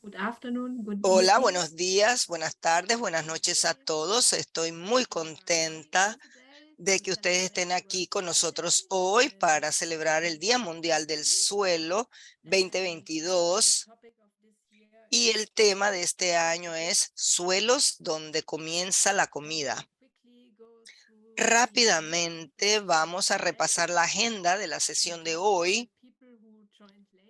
Good afternoon, good Hola, evening. buenos días, buenas tardes, buenas noches a todos. Estoy muy contenta de que ustedes estén aquí con nosotros hoy para celebrar el Día Mundial del Suelo 2022. Y el tema de este año es suelos donde comienza la comida. Rápidamente vamos a repasar la agenda de la sesión de hoy.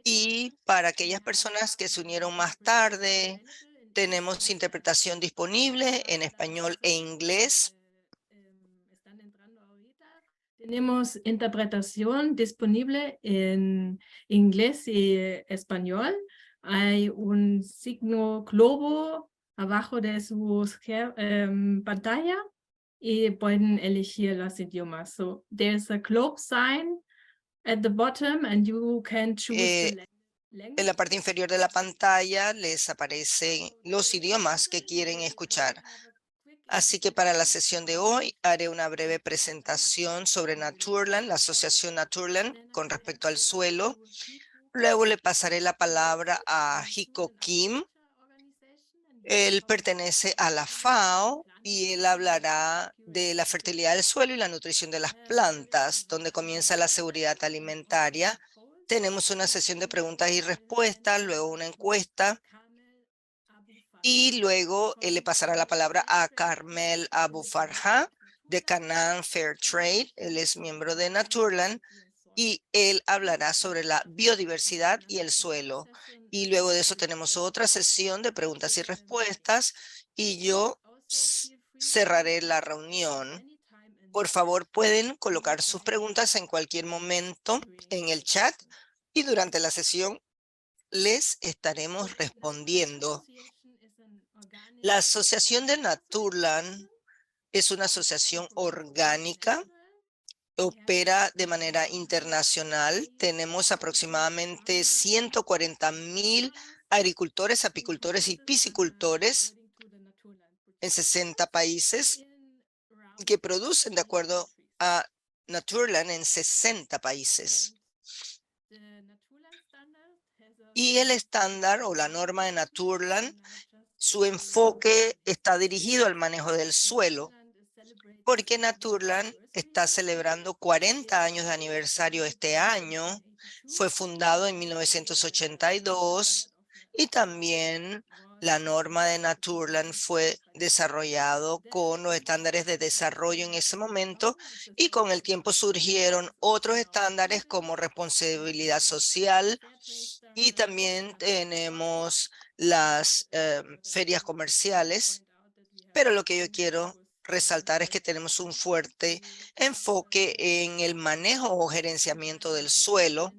Y para aquellas personas que se unieron más tarde, tenemos interpretación disponible en español e inglés. Tenemos interpretación disponible en inglés y español. Hay un signo globo abajo de su pantalla y pueden elegir los idiomas. So there's a globe sign at the bottom and you can choose the En la language. parte inferior de la pantalla les aparecen los idiomas que quieren escuchar. Así que para la sesión de hoy haré una breve presentación sobre Naturland, la asociación Naturland con respecto al suelo. Luego le pasaré la palabra a Hiko Kim. Él pertenece a la FAO y él hablará de la fertilidad del suelo y la nutrición de las plantas, donde comienza la seguridad alimentaria. Tenemos una sesión de preguntas y respuestas, luego una encuesta y luego él le pasará la palabra a Carmel Abu Farha de Canaan Fair Trade. Él es miembro de Naturland y él hablará sobre la biodiversidad y el suelo. Y luego de eso tenemos otra sesión de preguntas y respuestas y yo cerraré la reunión. Por favor, pueden colocar sus preguntas en cualquier momento en el chat y durante la sesión les estaremos respondiendo. La Asociación de Naturland es una asociación orgánica, opera de manera internacional. Tenemos aproximadamente 140,000 agricultores, apicultores y piscicultores en 60 países que producen de acuerdo a Naturland en 60 países. Y el estándar o la norma de Naturland, su enfoque está dirigido al manejo del suelo, porque Naturland está celebrando 40 años de aniversario este año. Fue fundado en 1982 y también la norma de Naturland fue desarrollado con los estándares de desarrollo en ese momento y con el tiempo surgieron otros estándares como responsabilidad social y también tenemos las ferias comerciales. Pero lo que yo quiero resaltar es que tenemos un fuerte enfoque en el manejo o gerenciamiento del suelo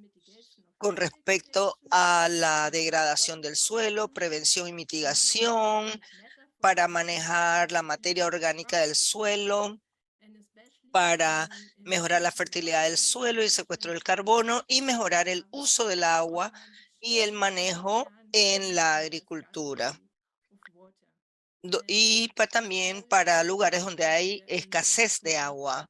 con respecto a la degradación del suelo, prevención y mitigación para manejar la materia orgánica del suelo, para mejorar la fertilidad del suelo y el secuestro del carbono y mejorar el uso del agua y el manejo en la agricultura. Y también para lugares donde hay escasez de agua.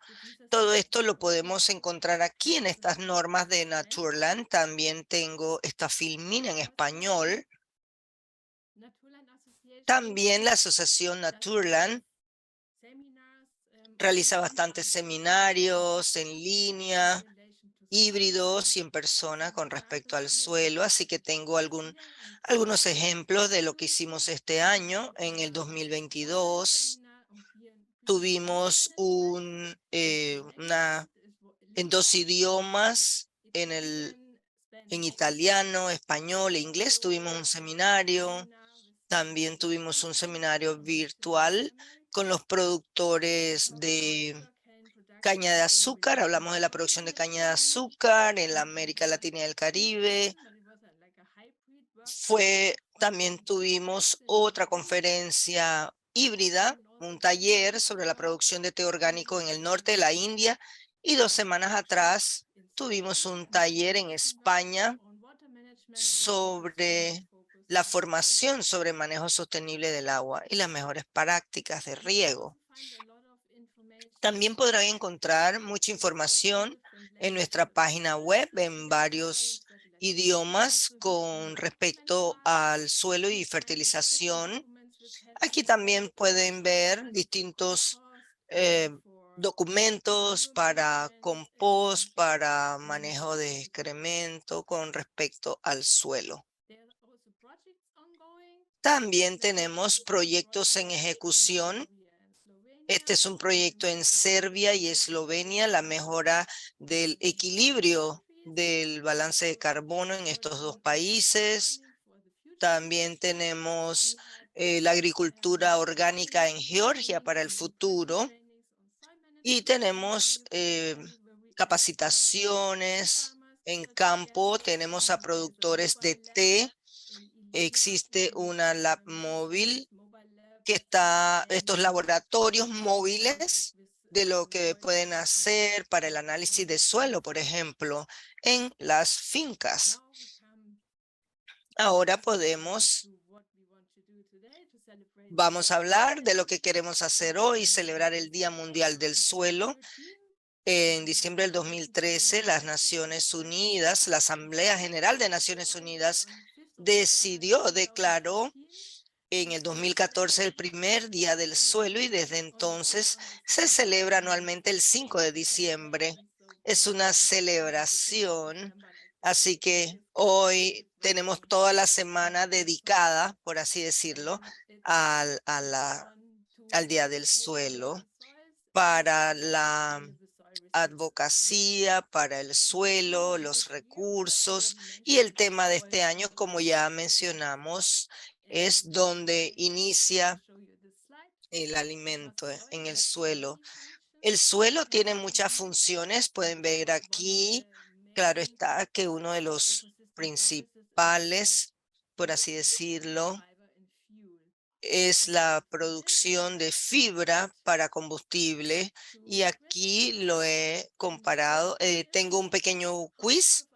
Todo esto lo podemos encontrar aquí en estas normas de Naturland. También tengo esta filmina en español. También la asociación Naturland realiza bastantes seminarios en línea, híbridos y en persona con respecto al suelo, así que tengo algunos ejemplos de lo que hicimos este año. En el 2022 tuvimos en 2 idiomas, en italiano, español e inglés, tuvimos un seminario. También tuvimos un seminario virtual con los productores de caña de azúcar. Hablamos de la producción de caña de azúcar en la América Latina y el Caribe. También tuvimos otra conferencia híbrida, un taller sobre la producción de té orgánico en el norte de la India. Y 2 semanas atrás tuvimos un taller en España sobre la formación sobre manejo sostenible del agua y las mejores prácticas de riego. También podrán encontrar mucha información en nuestra página web, en varios idiomas con respecto al suelo y fertilización. Aquí también pueden ver distintos documentos para compost, para manejo de excremento con respecto al suelo. También tenemos proyectos en ejecución. Este es un proyecto en Serbia y Eslovenia, la mejora del equilibrio del balance de carbono en estos dos países. También tenemos la agricultura orgánica en Georgia para el futuro. Y tenemos capacitaciones en campo. Tenemos a productores de té. Existe una lab móvil que está, estos laboratorios móviles de lo que pueden hacer para el análisis de suelo, por ejemplo, en las fincas. Ahora vamos a hablar de lo que queremos hacer hoy, celebrar el Día Mundial del Suelo. En diciembre del 2013, las Naciones Unidas, la Asamblea General de Naciones Unidas declaró en el 2014 el primer Día del Suelo y desde entonces se celebra anualmente el 5 de diciembre. Es una celebración, así que hoy tenemos toda la semana dedicada, por así decirlo, al Día del Suelo para la advocacia, para el suelo, los recursos, y el tema de este año, como ya mencionamos, es donde inicia el alimento en el suelo. El suelo tiene muchas funciones, pueden ver aquí, claro está que uno de los principales, por así decirlo, es la producción de fibra para combustible, y aquí lo he comparado. Tengo un pequeño quiz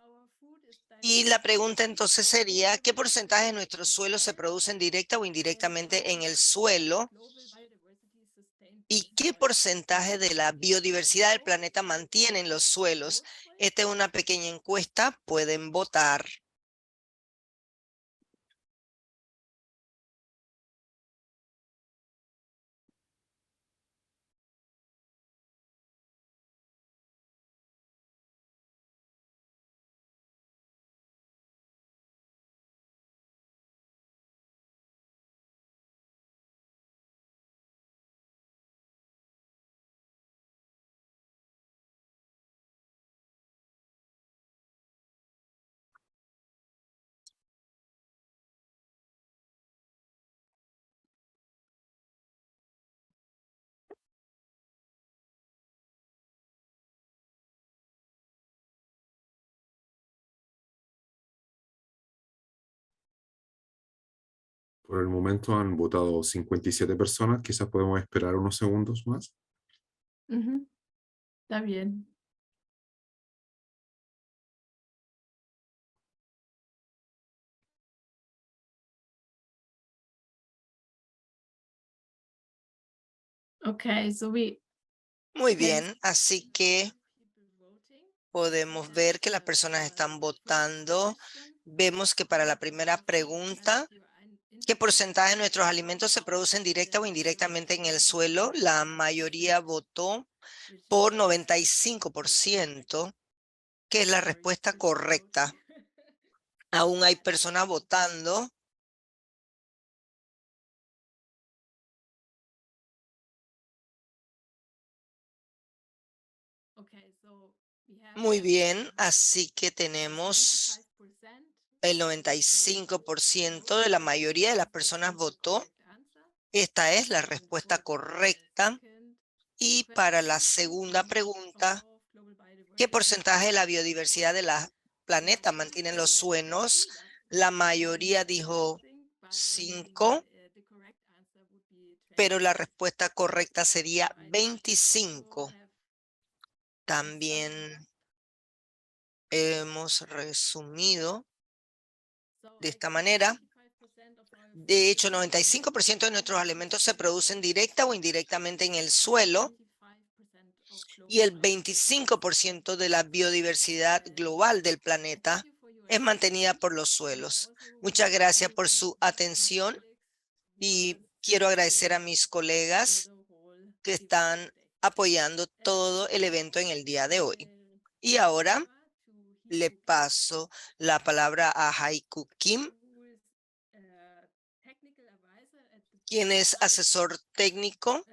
y la pregunta entonces sería, ¿qué porcentaje de nuestros suelos se producen directa o indirectamente en el suelo? ¿Y qué porcentaje de la biodiversidad del planeta mantienen los suelos? Esta es una pequeña encuesta, pueden votar. Por el momento han votado 57 personas, quizás podemos esperar unos segundos más. Está bien. Okay, Muy bien, así que podemos ver que las personas están votando. Vemos que para la primera pregunta, ¿qué porcentaje de nuestros alimentos se producen directa o indirectamente en el suelo? La mayoría votó por 95%, que es la respuesta correcta. Aún hay personas votando. Muy bien, así que tenemos el 95% de la mayoría de las personas votó. Esta es la respuesta correcta. Y para la segunda pregunta, ¿qué porcentaje de la biodiversidad de la planeta mantienen los suelos? La mayoría dijo 5, pero la respuesta correcta sería 25. También hemos resumido de esta manera. De hecho, 95% de nuestros alimentos se producen directa o indirectamente en el suelo, y el 25% de la biodiversidad global del planeta es mantenida por los suelos. Muchas gracias por su atención y quiero agradecer a mis colegas que están apoyando todo el evento en el día de hoy. Y ahora le paso la palabra a Haiku Kim, quien es asesor técnico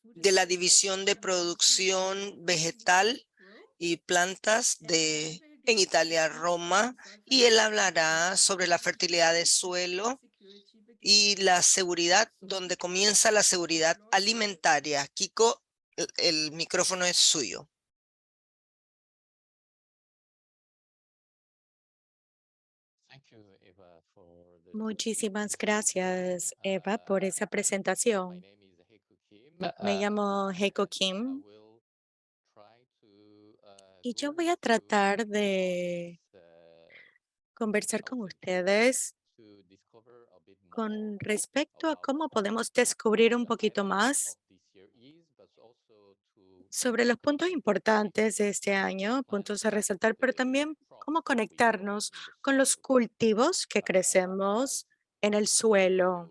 de la División de Producción Vegetal y Plantas en Italia, Roma, y él hablará sobre la fertilidad de suelo y la seguridad, donde comienza la seguridad alimentaria. Kiko, el micrófono es suyo. Muchísimas gracias, Eva, por esa presentación. Me llamo Heiko Kim y yo voy a tratar de conversar con ustedes con respecto a cómo podemos descubrir un poquito más sobre los puntos importantes de este año, puntos a resaltar, pero también cómo conectarnos con los cultivos que crecemos en el suelo.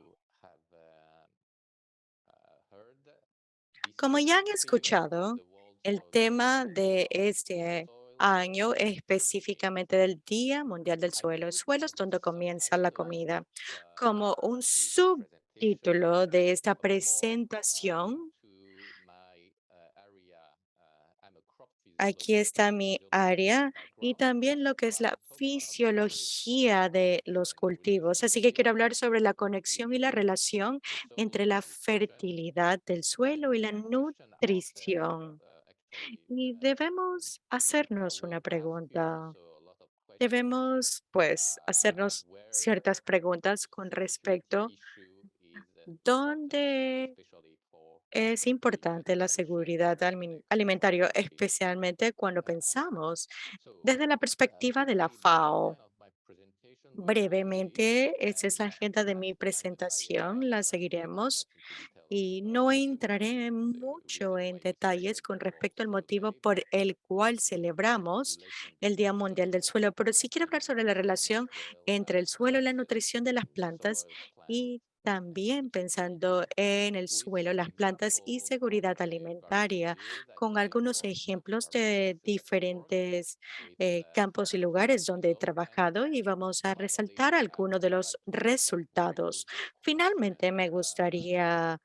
Como ya han escuchado, el tema de este año es específicamente del Día Mundial del Suelo. El suelo es donde comienza la comida. Como un subtítulo de esta presentación, aquí está mi área y también lo que es la fisiología de los cultivos. Así que quiero hablar sobre la conexión y la relación entre la fertilidad del suelo y la nutrición. Y debemos hacernos una pregunta. Debemos, pues, hacernos ciertas preguntas con respecto dónde es importante la seguridad alimentaria, especialmente cuando pensamos desde la perspectiva de la FAO. Brevemente, esa es la agenda de mi presentación, la seguiremos y no entraré mucho en detalles con respecto al motivo por el cual celebramos el Día Mundial del Suelo, pero sí quiero hablar sobre la relación entre el suelo y la nutrición de las plantas y también pensando en el suelo, las plantas y seguridad alimentaria, con algunos ejemplos de diferentes campos y lugares donde he trabajado y vamos a resaltar algunos de los resultados. Finalmente, me gustaría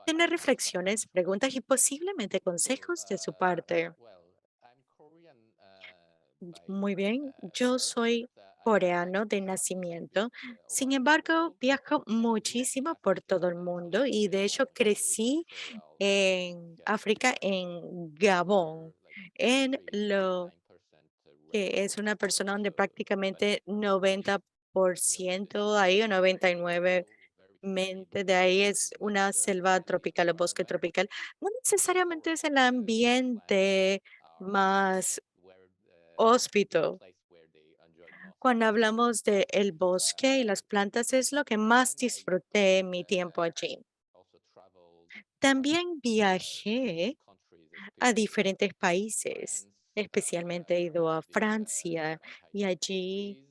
tener reflexiones, preguntas y posiblemente consejos de su parte. Muy bien, yo soy coreano de nacimiento, sin embargo, viajo muchísimo por todo el mundo y de hecho crecí en África, en Gabón, en lo que es una persona donde prácticamente 90% ahí o 99% de ahí es una selva tropical o bosque tropical. No necesariamente es el ambiente más hóspito. Cuando hablamos de el bosque y las plantas es lo que más disfruté en mi tiempo allí. También viajé a diferentes países, especialmente he ido a Francia y allí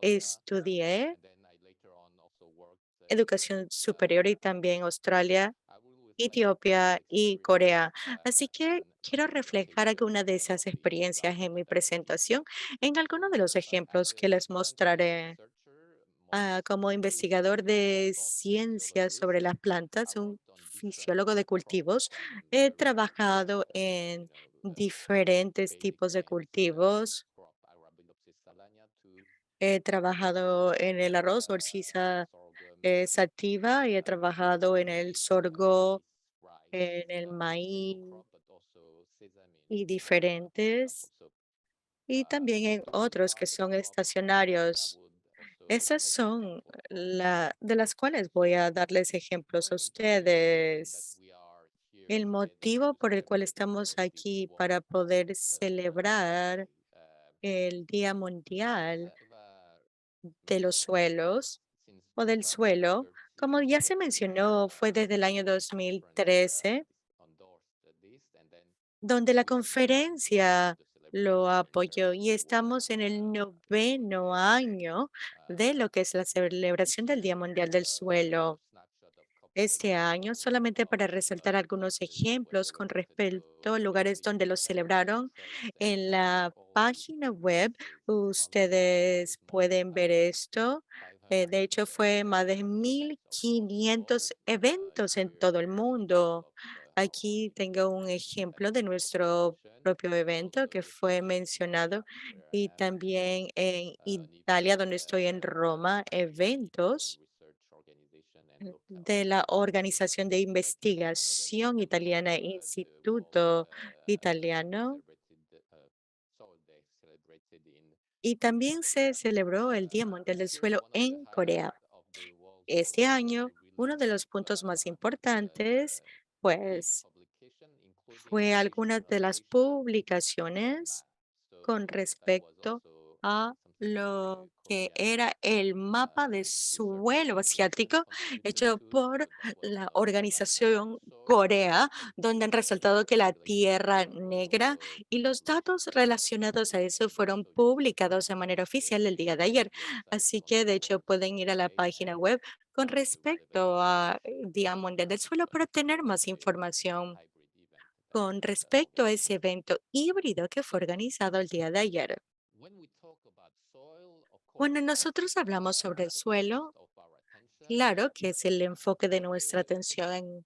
estudié educación superior y también Australia, Etiopía y Corea. Así que quiero reflejar alguna de esas experiencias en mi presentación, en algunos de los ejemplos que les mostraré. Como investigador de ciencias sobre las plantas, un fisiólogo de cultivos, he trabajado en diferentes tipos de cultivos. He trabajado en el arroz, ortiza sativa, y he trabajado en el sorgo, en el maíz y diferentes, y también en otros que son estacionarios. Esas son de las cuales voy a darles ejemplos a ustedes. El motivo por el cual estamos aquí para poder celebrar el Día Mundial de los Suelos o del Suelo, como ya se mencionó, fue desde el año 2013, donde la conferencia lo apoyó y estamos en el 9º año de lo que es la celebración del Día Mundial del Suelo. Este año, solamente para resaltar algunos ejemplos con respecto a lugares donde lo celebraron, en la página web ustedes pueden ver esto. De hecho, fue más de 1.500 eventos en todo el mundo. Aquí tengo un ejemplo de nuestro propio evento que fue mencionado y también en Italia, donde estoy en Roma, eventos de la Organización de Investigación Italiana, Instituto Italiano, y también se celebró el Día Mundial del Suelo en Corea. Este año, uno de los puntos más importantes, pues, fue algunas de las publicaciones con respecto a lo que era el mapa de suelo asiático hecho por la organización Corea, donde han resaltado que la Tierra Negra y los datos relacionados a eso fueron publicados de manera oficial el día de ayer. Así que, de hecho, pueden ir a la página web con respecto a Día Mundial del Suelo para obtener más información con respecto a ese evento híbrido que fue organizado el día de ayer. Cuando nosotros hablamos sobre el suelo, claro que es el enfoque de nuestra atención.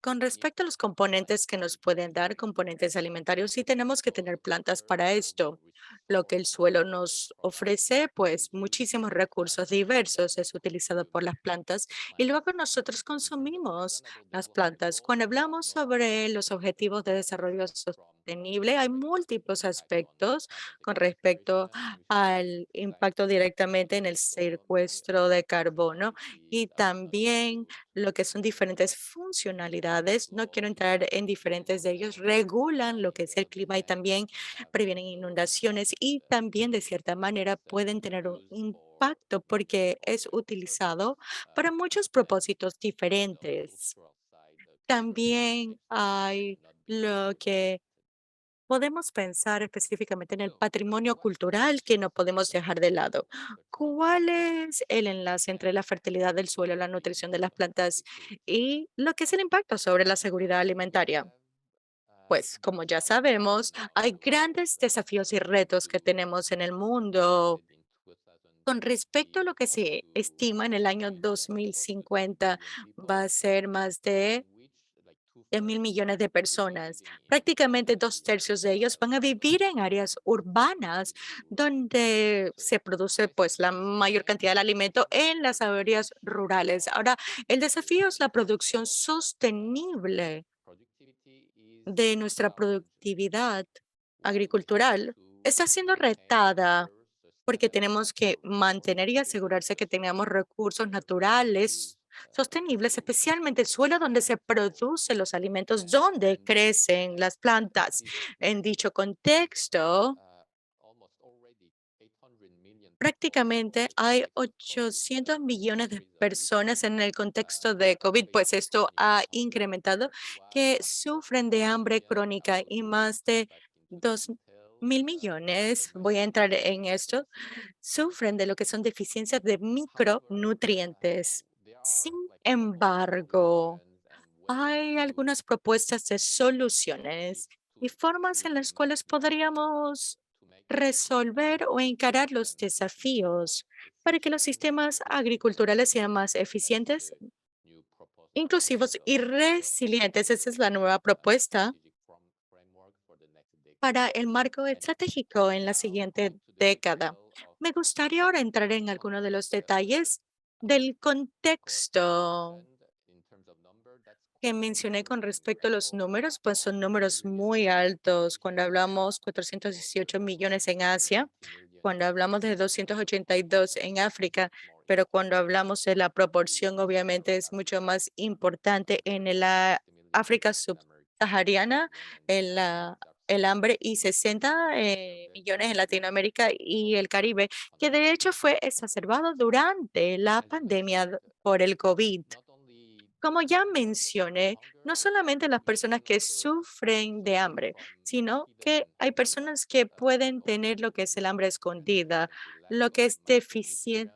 Con respecto a los componentes que nos pueden dar, componentes alimentarios, sí tenemos que tener plantas para esto. Lo que el suelo nos ofrece, pues muchísimos recursos diversos es utilizado por las plantas y luego nosotros consumimos las plantas. Cuando hablamos sobre los objetivos de desarrollo sostenible, hay múltiples aspectos con respecto al impacto directamente en el secuestro de carbono y también lo que son diferentes funcionalidades. No quiero entrar en diferentes de ellos. Regulan lo que es el clima y también previenen inundaciones y también de cierta manera pueden tener un impacto porque es utilizado para muchos propósitos diferentes. También hay lo que podemos pensar específicamente en el patrimonio cultural que no podemos dejar de lado. ¿Cuál es el enlace entre la fertilidad del suelo, la nutrición de las plantas y lo que es el impacto sobre la seguridad alimentaria? Pues como ya sabemos, hay grandes desafíos y retos que tenemos en el mundo. Con respecto a lo que se estima en el año 2050, va a ser más de 1.000 millones de personas. Prácticamente 2/3 de ellos van a vivir en áreas urbanas donde se produce pues la mayor cantidad de alimento en las áreas rurales. Ahora, el desafío es la producción sostenible de nuestra productividad agricultural. Está siendo retada porque tenemos que mantener y asegurarse que tengamos recursos naturales sostenibles, especialmente el suelo donde se producen los alimentos, donde crecen las plantas. En dicho contexto, prácticamente hay 800 millones de personas en el contexto de COVID, pues esto ha incrementado, que sufren de hambre crónica y más de 2.000 millones, voy a entrar en esto, sufren de lo que son deficiencias de micronutrientes. Sin embargo, hay algunas propuestas de soluciones y formas en las cuales podríamos resolver o encarar los desafíos para que los sistemas agriculturales sean más eficientes, inclusivos y resilientes. Esa es la nueva propuesta para el marco estratégico en la siguiente década. Me gustaría ahora entrar en algunos de los detalles del contexto que mencioné con respecto a los números, pues son números muy altos. Cuando hablamos 418 millones en Asia, cuando hablamos de 282 en África, pero cuando hablamos de la proporción, obviamente es mucho más importante en África subsahariana, el hambre y 60 millones en Latinoamérica y el Caribe, que de hecho fue exacerbado durante la pandemia por el COVID. Como ya mencioné, no solamente las personas que sufren de hambre, sino que hay personas que pueden tener lo que es el hambre escondida, lo que es deficiencia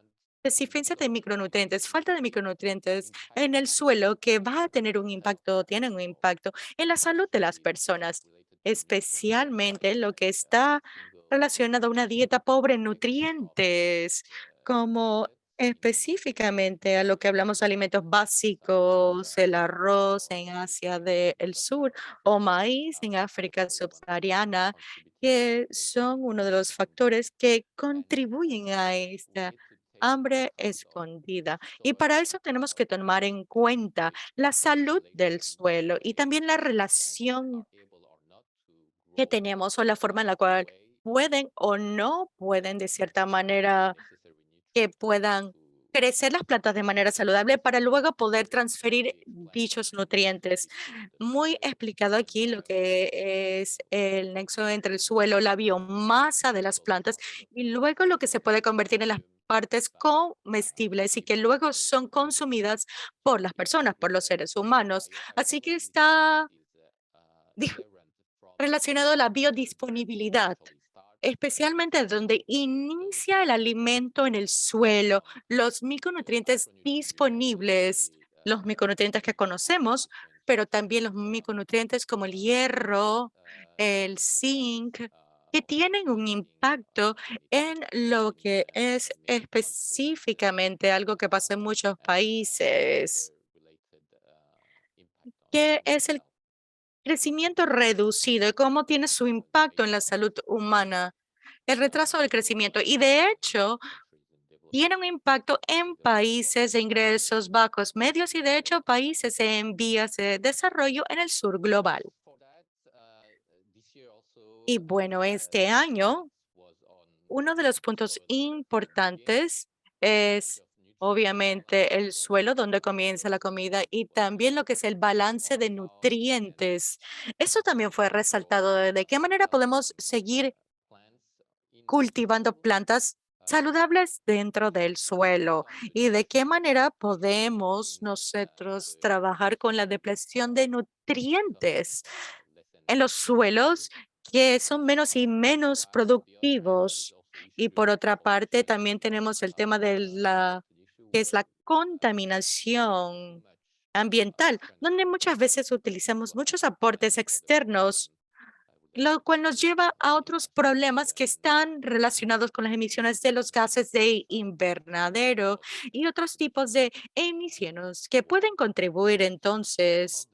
de micronutrientes, falta de micronutrientes en el suelo que va a tener un impacto, tienen un impacto en la salud de las personas, especialmente lo que está relacionado a una dieta pobre en nutrientes, como específicamente a lo que hablamos, alimentos básicos, el arroz en Asia del Sur o maíz en África subsahariana, que son uno de los factores que contribuyen a esta hambre escondida. Y para eso tenemos que tomar en cuenta la salud del suelo y también la relación que tenemos o la forma en la cual pueden o no pueden de cierta manera que puedan crecer las plantas de manera saludable para luego poder transferir dichos nutrientes. Muy explicado aquí lo que es el nexo entre el suelo, la biomasa de las plantas y luego lo que se puede convertir en las partes comestibles y que luego son consumidas por las personas, por los seres humanos. Así que está di- relacionado a la biodisponibilidad, especialmente donde inicia el alimento en el suelo, los micronutrientes disponibles, los micronutrientes que conocemos, pero también los micronutrientes como el hierro, el zinc, que tienen un impacto en lo que es específicamente algo que pasa en muchos países, que es el crecimiento reducido y cómo tiene su impacto en la salud humana, el retraso del crecimiento. Y de hecho, tiene un impacto en países de ingresos bajos, medios y de hecho países en vías de desarrollo en el sur global. Y bueno, este año, uno de los puntos importantes es obviamente el suelo donde comienza la comida y también lo que es el balance de nutrientes. Eso también fue resaltado de qué manera podemos seguir cultivando plantas saludables dentro del suelo y de qué manera podemos nosotros trabajar con la depleción de nutrientes en los suelos que son menos y menos productivos. Y por otra parte, también tenemos el tema de que es la contaminación ambiental, donde muchas veces utilizamos muchos aportes externos, lo cual nos lleva a otros problemas que están relacionados con las emisiones de los gases de invernadero y otros tipos de emisiones que pueden contribuir entonces.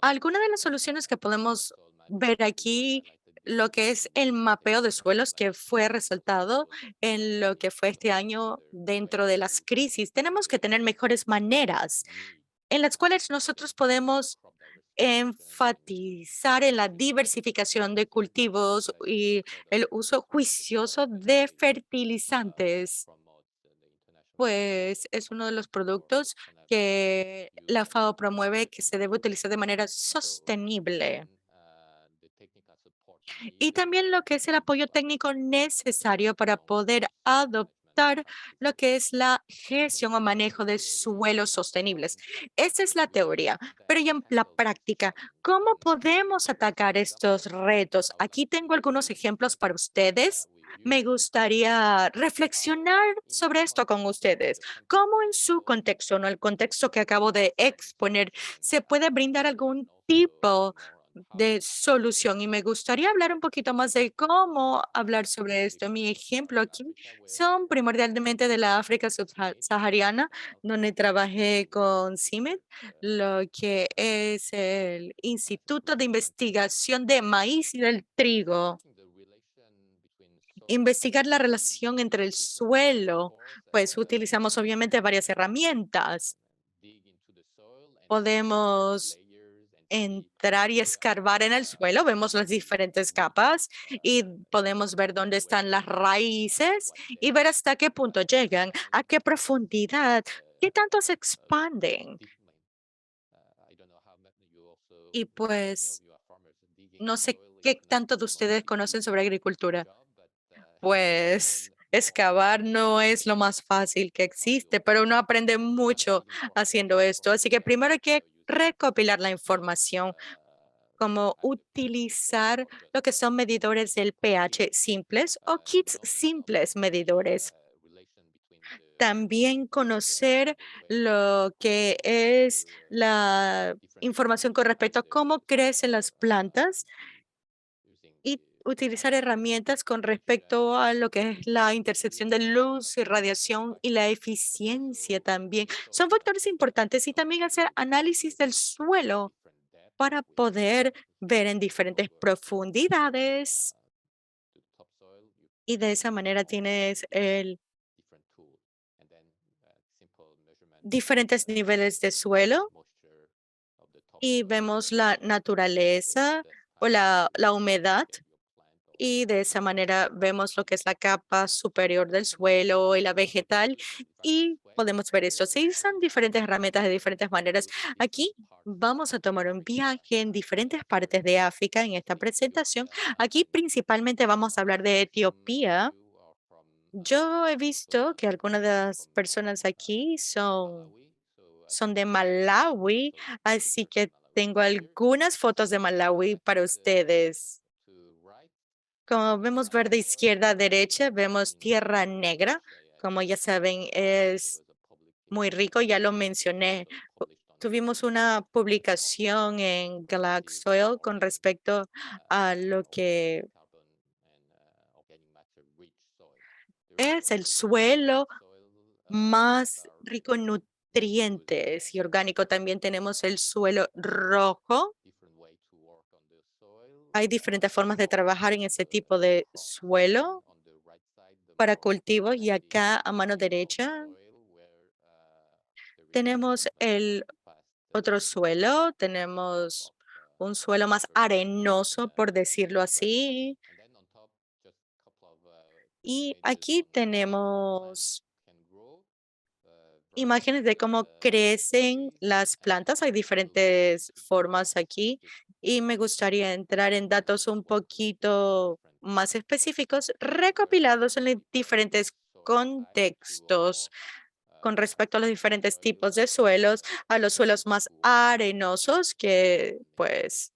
Algunas de las soluciones que podemos ver aquí, lo que es el mapeo de suelos que fue resaltado en lo que fue este año dentro de las crisis, tenemos que tener mejores maneras en las cuales nosotros podemos enfatizar en la diversificación de cultivos y el uso juicioso de fertilizantes, pues es uno de los productos que la FAO promueve que se debe utilizar de manera sostenible. Y también lo que es el apoyo técnico necesario para poder adoptar lo que es la gestión o manejo de suelos sostenibles. Esa es la teoría, pero y en la práctica, ¿cómo podemos atacar estos retos? Aquí tengo algunos ejemplos para ustedes. Me gustaría reflexionar sobre esto con ustedes. ¿Cómo en su contexto, no el contexto que acabo de exponer, se puede brindar algún tipo de solución? Y me gustaría hablar un poquito más de cómo hablar sobre esto. Mi ejemplo aquí son primordialmente de la África subsahariana, donde trabajé con CIMED, lo que es el Instituto de Investigación de Maíz y del Trigo. Investigar la relación entre el suelo, pues utilizamos obviamente varias herramientas. Podemos entrar y escarbar en el suelo, vemos las diferentes capas y podemos ver dónde están las raíces y ver hasta qué punto llegan, a qué profundidad, qué tanto se expanden. Y pues no sé qué tanto de ustedes conocen sobre agricultura. Pues excavar no es lo más fácil que existe, pero uno aprende mucho haciendo esto. Así que primero hay que recopilar la información, como utilizar lo que son medidores del pH simples o kits simples medidores. También conocer lo que es la información con respecto a cómo crecen las plantas y utilizar herramientas con respecto a lo que es la intersección de luz y radiación y la eficiencia también. Son factores importantes y también hacer análisis del suelo para poder ver en diferentes profundidades y de esa manera tienes diferentes niveles de suelo y vemos la naturaleza o la humedad y de esa manera vemos lo que es la capa superior del suelo y la vegetal y podemos ver esto. Sí, son diferentes herramientas de diferentes maneras. Aquí vamos a tomar un viaje en diferentes partes de África en esta presentación. Aquí principalmente vamos a hablar de Etiopía. Yo he visto que algunas de las personas aquí son de Malawi, así que tengo algunas fotos de Malawi para ustedes. Como vemos ver de izquierda a derecha, vemos tierra negra. Como ya saben, es muy rico, ya lo mencioné. Tuvimos una publicación en Black Soil con respecto a lo que es el suelo más rico en nutrientes y orgánico. También tenemos el suelo rojo. Hay diferentes formas de trabajar en ese tipo de suelo para cultivos y acá a mano derecha tenemos el otro suelo, tenemos un suelo más arenoso, por decirlo así. Y aquí tenemos imágenes de cómo crecen las plantas. Hay diferentes formas aquí y me gustaría entrar en datos un poquito más específicos recopilados en los diferentes contextos con respecto a los diferentes tipos de suelos, a los suelos más arenosos que pues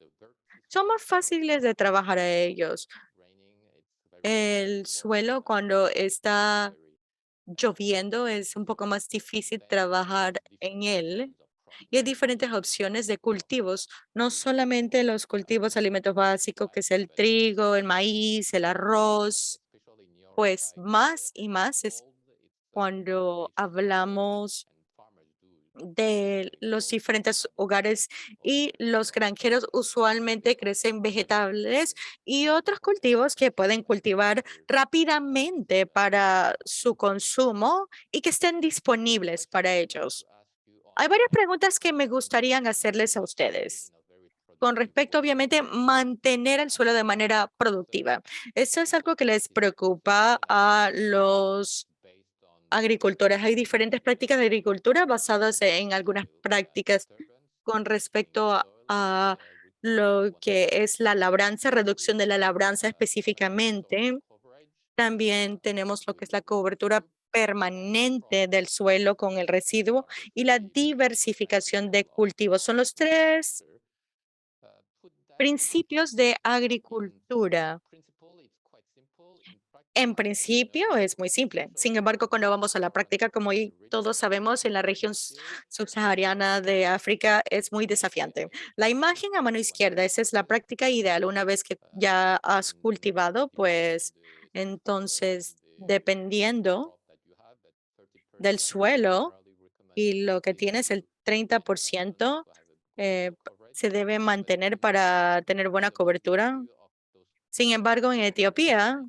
son más fáciles de trabajar a ellos. El suelo cuando está lloviendo es un poco más difícil trabajar en él. Y hay diferentes opciones de cultivos, no solamente los cultivos alimentos básicos, que es el trigo, el maíz, el arroz, pues más y más es cuando hablamos de los diferentes hogares y los granjeros usualmente crecen vegetales y otros cultivos que pueden cultivar rápidamente para su consumo y que estén disponibles para ellos. Hay varias preguntas que me gustaría hacerles a ustedes. Con respecto, obviamente, mantener el suelo de manera productiva. ¿Eso es algo que les preocupa a los agricultores? Hay diferentes prácticas de agricultura basadas en algunas prácticas con respecto a lo que es la labranza, reducción de la labranza específicamente. También tenemos lo que es la cobertura permanente del suelo con el residuo y la diversificación de cultivos. Son los tres principios de agricultura. En principio es muy simple. Sin embargo, cuando vamos a la práctica, como hoy todos sabemos, en la región subsahariana de África es muy desafiante. La imagen a mano izquierda, esa es la práctica ideal. Una vez que ya has cultivado, pues entonces, dependiendo del suelo y lo que tienes, el 30% se debe mantener para tener buena cobertura. Sin embargo, en Etiopía,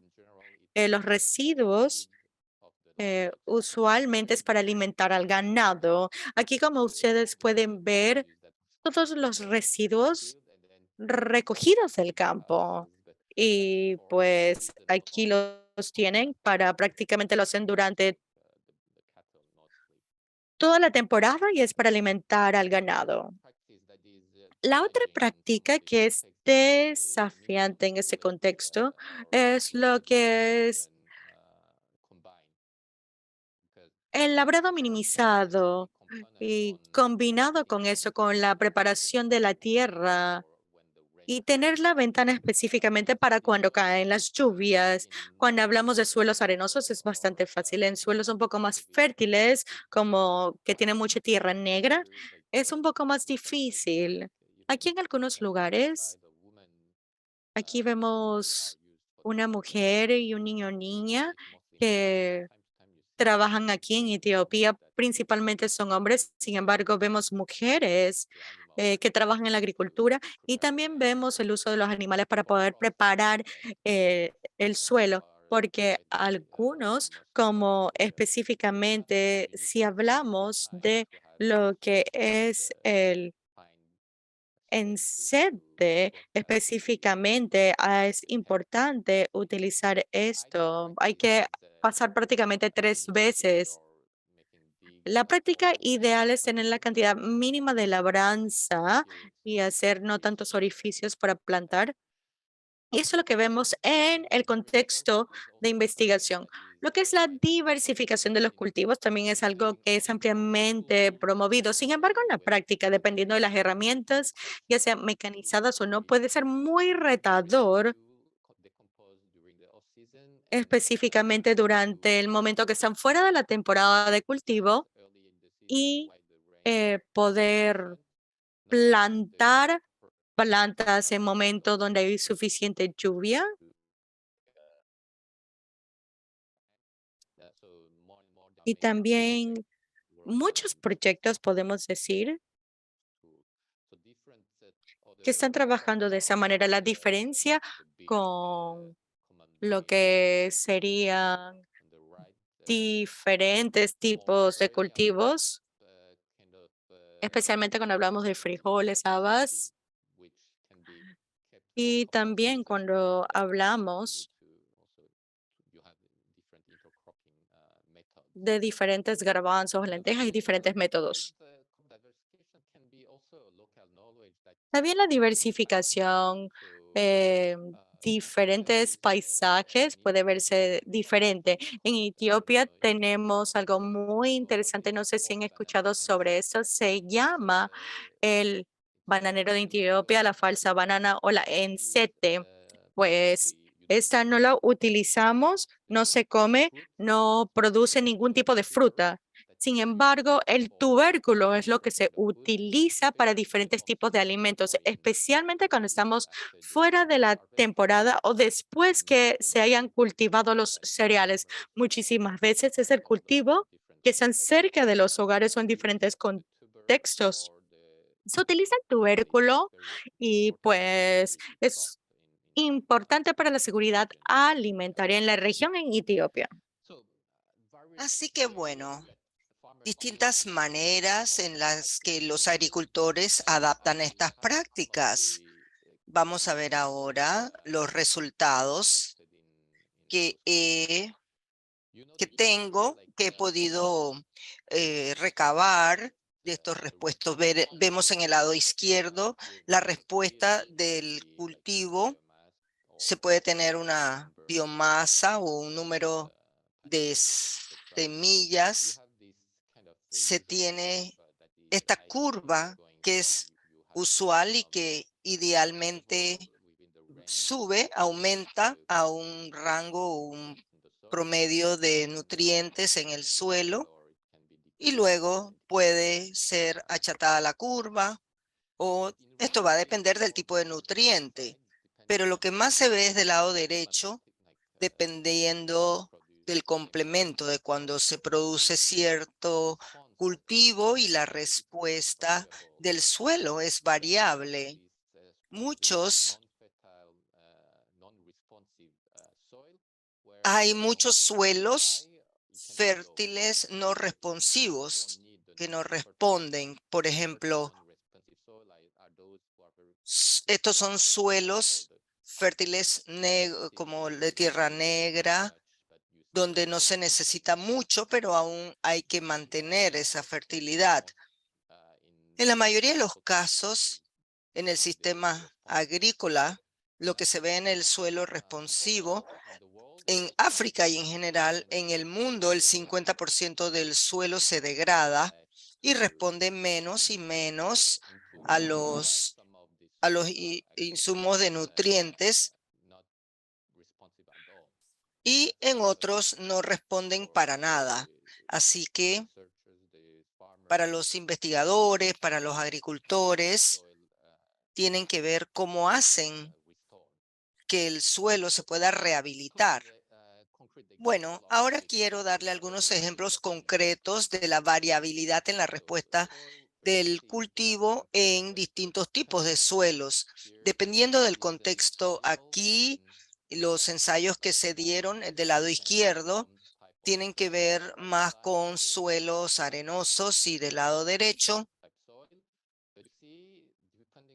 los residuos usualmente es para alimentar al ganado. Aquí, como ustedes pueden ver, todos los residuos recogidos del campo. Y pues aquí los tienen para prácticamente lo hacen durante toda la temporada y es para alimentar al ganado. La otra práctica que es desafiante en ese contexto es lo que es El labrado minimizado y combinado con eso, con la preparación de la tierra y tener la ventana específicamente para cuando caen las lluvias. Cuando hablamos de suelos arenosos es bastante fácil. En suelos un poco más fértiles, como que tienen mucha tierra negra, es un poco más difícil. Aquí en algunos lugares, aquí vemos una mujer y un niño o niña que trabajan aquí en Etiopía, principalmente son hombres. Sin embargo, vemos mujeres que trabajan en la agricultura y también vemos el uso de los animales para poder preparar el suelo, porque algunos, como específicamente si hablamos de lo que es el encete específicamente, es importante utilizar esto. Hay que pasar prácticamente 3 veces. La práctica ideal es tener la cantidad mínima de labranza y hacer no tantos orificios para plantar. Y eso es lo que vemos en el contexto de investigación. Lo que es la diversificación de los cultivos también es algo que es ampliamente promovido. Sin embargo, en la práctica, dependiendo de las herramientas, ya sean mecanizadas o no, puede ser muy retador, específicamente durante el momento que están fuera de la temporada de cultivo y poder plantar plantas en momentos donde hay suficiente lluvia. Y también muchos proyectos, podemos decir, que están trabajando de esa manera. La diferencia con lo que serían diferentes tipos de cultivos, especialmente cuando hablamos de frijoles, habas, y también cuando hablamos de diferentes garbanzos, lentejas y diferentes métodos. También la diversificación, diferentes paisajes puede verse diferente. En Etiopía tenemos algo muy interesante, no sé si han escuchado sobre eso, se llama el bananero de Etiopía, la falsa banana o la encete. Pues esta no la utilizamos, no se come, no produce ningún tipo de fruta. Sin embargo, el tubérculo es lo que se utiliza para diferentes tipos de alimentos, especialmente cuando estamos fuera de la temporada o después que se hayan cultivado los cereales. Muchísimas veces es el cultivo que están cerca de los hogares o en diferentes contextos. Se utiliza el tubérculo y pues es importante para la seguridad alimentaria en la región en Etiopía. Así que bueno, distintas maneras en las que los agricultores adaptan estas prácticas. Vamos a ver ahora los resultados que, que he podido recabar de estos respuestos. Vemos en el lado izquierdo la respuesta del cultivo. Se puede tener una biomasa o un número de semillas. Se tiene esta curva que es usual y que idealmente sube, aumenta a un rango, un promedio de nutrientes en el suelo y luego puede ser achatada la curva o esto va a depender del tipo de nutriente. Pero lo que más se ve es del lado derecho, dependiendo del complemento de cuando se produce cierto cultivo y la respuesta del suelo es variable. Hay muchos suelos fértiles no responsivos que no responden. Por ejemplo, estos son suelos fértiles como de tierra negra, donde no se necesita mucho, pero aún hay que mantener esa fertilidad. En la mayoría de los casos, en el sistema agrícola, lo que se ve en el suelo responsivo En África y en general en el mundo, el 50% del suelo se degrada y responde menos y menos a los insumos de nutrientes, y en otros no responden para nada. Así que para los investigadores, para los agricultores, tienen que ver cómo hacen que el suelo se pueda rehabilitar. Bueno, ahora quiero darle algunos ejemplos concretos de la variabilidad en la respuesta del cultivo en distintos tipos de suelos. Dependiendo del contexto aquí, los ensayos que se dieron del lado izquierdo tienen que ver más con suelos arenosos, y del lado derecho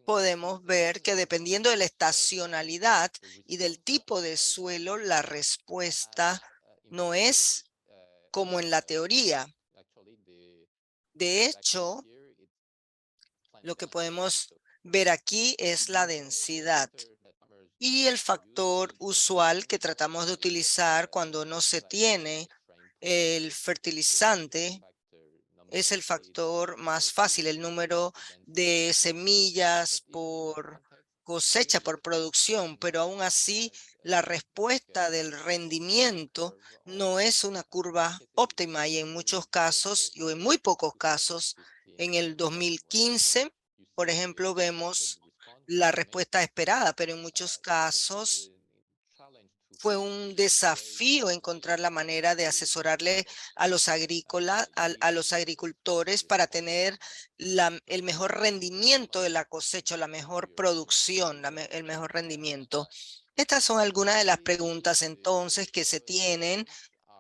podemos ver que dependiendo de la estacionalidad y del tipo de suelo, la respuesta no es como en la teoría. De hecho, lo que podemos ver aquí es la densidad y el factor usual que tratamos de utilizar cuando no se tiene el fertilizante. Es el factor más fácil, el número de semillas por cosecha, por producción, pero aún así la respuesta del rendimiento no es una curva óptima, y en muchos casos, o en muy pocos casos, en el 2015, por ejemplo, vemos la respuesta esperada, pero en muchos casos fue un desafío encontrar la manera de asesorarle a los agricultores para tener el mejor rendimiento de la cosecha, la mejor producción, el mejor rendimiento. Estas son algunas de las preguntas entonces que se tienen,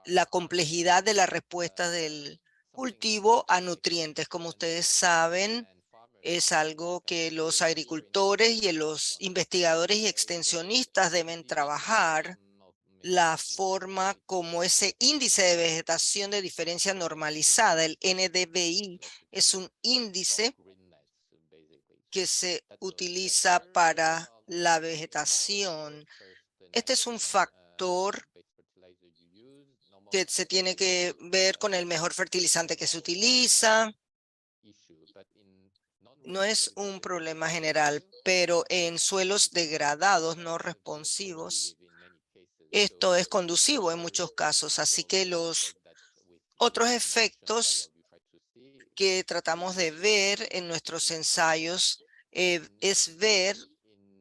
la complejidad de la respuesta del cultivo a nutrientes. Como ustedes saben, es algo que los agricultores y los investigadores y extensionistas deben trabajar. La forma como ese índice de vegetación de diferencia normalizada, el NDVI, es un índice que se utiliza para la vegetación. Este es un factor que se tiene que ver con el mejor fertilizante que se utiliza. No es un problema general, pero en suelos degradados no responsivos, esto es conducivo en muchos casos. Así que los otros efectos que tratamos de ver en nuestros ensayos es ver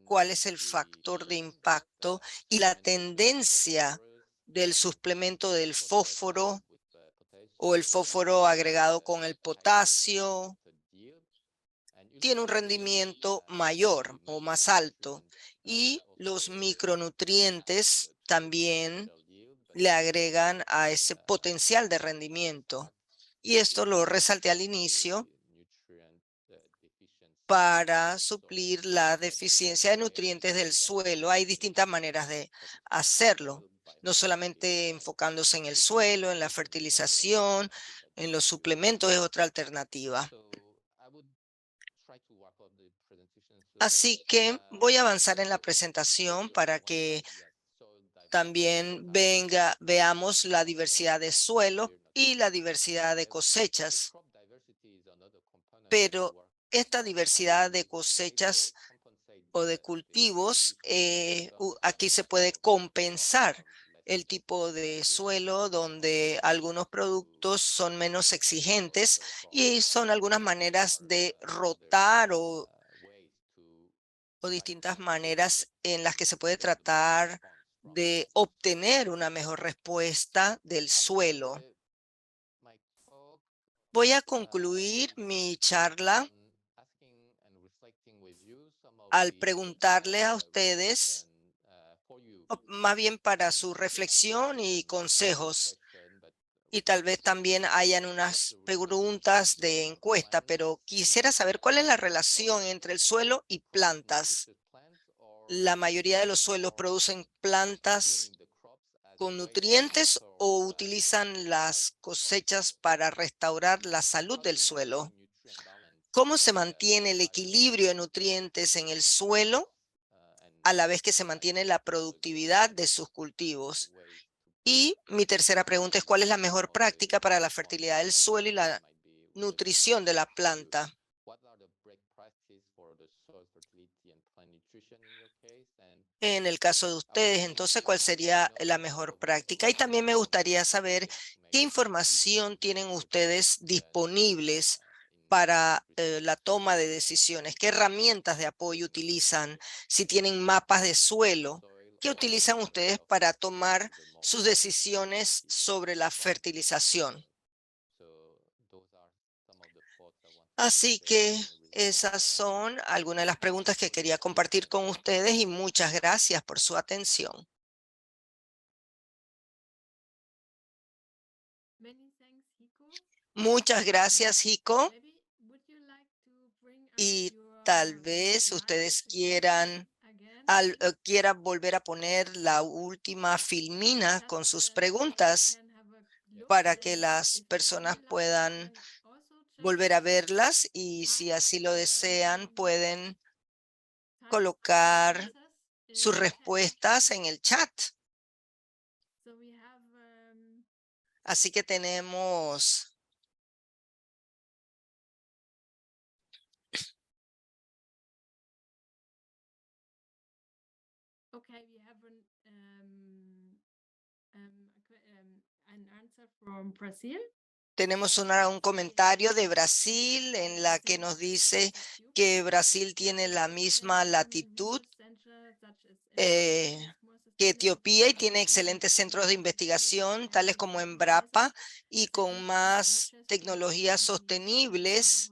cuál es el factor de impacto y la tendencia del suplemento del fósforo o el fósforo agregado con el potasio. Tiene un rendimiento mayor o más alto, y los micronutrientes también le agregan a ese potencial de rendimiento. Y esto lo resalté al inicio para suplir la deficiencia de nutrientes del suelo. Hay distintas maneras de hacerlo, no solamente enfocándose en el suelo, en la fertilización, en los suplementos es otra alternativa. Así que voy a avanzar en la presentación para que también veamos la diversidad de suelo y la diversidad de cosechas. Pero esta diversidad de cosechas o de cultivos, aquí se puede compensar el tipo de suelo donde algunos productos son menos exigentes, y son algunas maneras de rotar o distintas maneras en las que se puede tratar de obtener una mejor respuesta del suelo. Voy a concluir mi charla al preguntarle a ustedes, más bien para su reflexión y consejos, y tal vez también hayan unas preguntas de encuesta, pero quisiera saber cuál es la relación entre el suelo y plantas. La mayoría de los suelos producen plantas con nutrientes o utilizan las cosechas para restaurar la salud del suelo. ¿Cómo se mantiene el equilibrio de nutrientes en el suelo a la vez que se mantiene la productividad de sus cultivos? Y mi tercera pregunta es, ¿cuál es la mejor práctica para la fertilidad del suelo y la nutrición de la planta? En el caso de ustedes, entonces, ¿cuál sería la mejor práctica? Y también me gustaría saber qué información tienen ustedes disponibles para la toma de decisiones, qué herramientas de apoyo utilizan, si tienen mapas de suelo, qué utilizan ustedes para tomar sus decisiones sobre la fertilización. Así que esas son algunas de las preguntas que quería compartir con ustedes y muchas gracias por su atención. Many thanks, Hiko. Muchas gracias, Hiko. Maybe would you like to bring up Y your tal vez slide ustedes presentation again? quieran volver a poner la última filmina con Just sus so we preguntas can have a look para at que it. las If you personas would like, you puedan can also just volver a verlas y si así lo desean pueden colocar sus respuestas respuestas en el chat. So we have Así que tenemos okay, we have an answer from Brazil. Tenemos un comentario de Brasil en la que nos dice que Brasil tiene la misma latitud que Etiopía y tiene excelentes centros de investigación, tales como Embrapa, y con más tecnologías sostenibles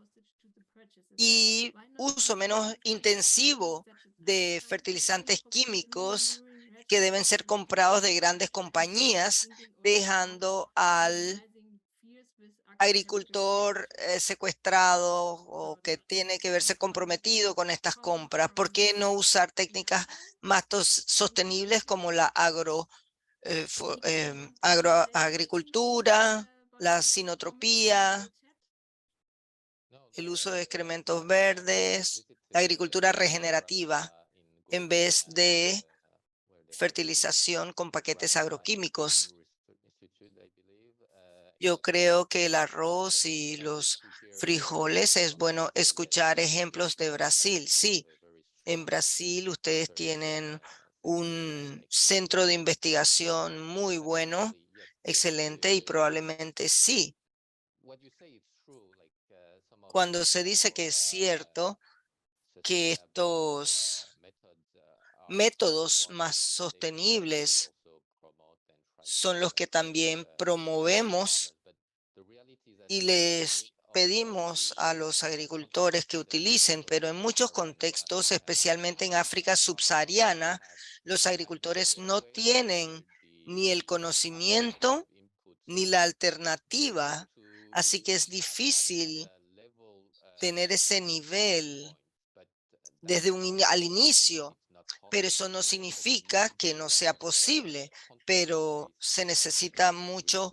y uso menos intensivo de fertilizantes químicos que deben ser comprados de grandes compañías, dejando al agricultor secuestrado o que tiene que verse comprometido con estas compras. ¿Por qué no usar técnicas más sostenibles como la agroagricultura, la sinotropía, el uso de excrementos verdes, la agricultura regenerativa, en vez de fertilización con paquetes agroquímicos? Yo creo que el arroz y los frijoles es bueno escuchar ejemplos de Brasil. Sí, en Brasil ustedes tienen un centro de investigación muy bueno, excelente, y probablemente sí. Cuando se dice que es cierto que estos métodos más sostenibles son los que también promovemos y les pedimos a los agricultores que utilicen, pero en muchos contextos, especialmente en África subsahariana, los agricultores no tienen ni el conocimiento ni la alternativa, así que es difícil tener ese nivel desde al inicio, pero eso no significa que no sea posible, pero se necesita mucha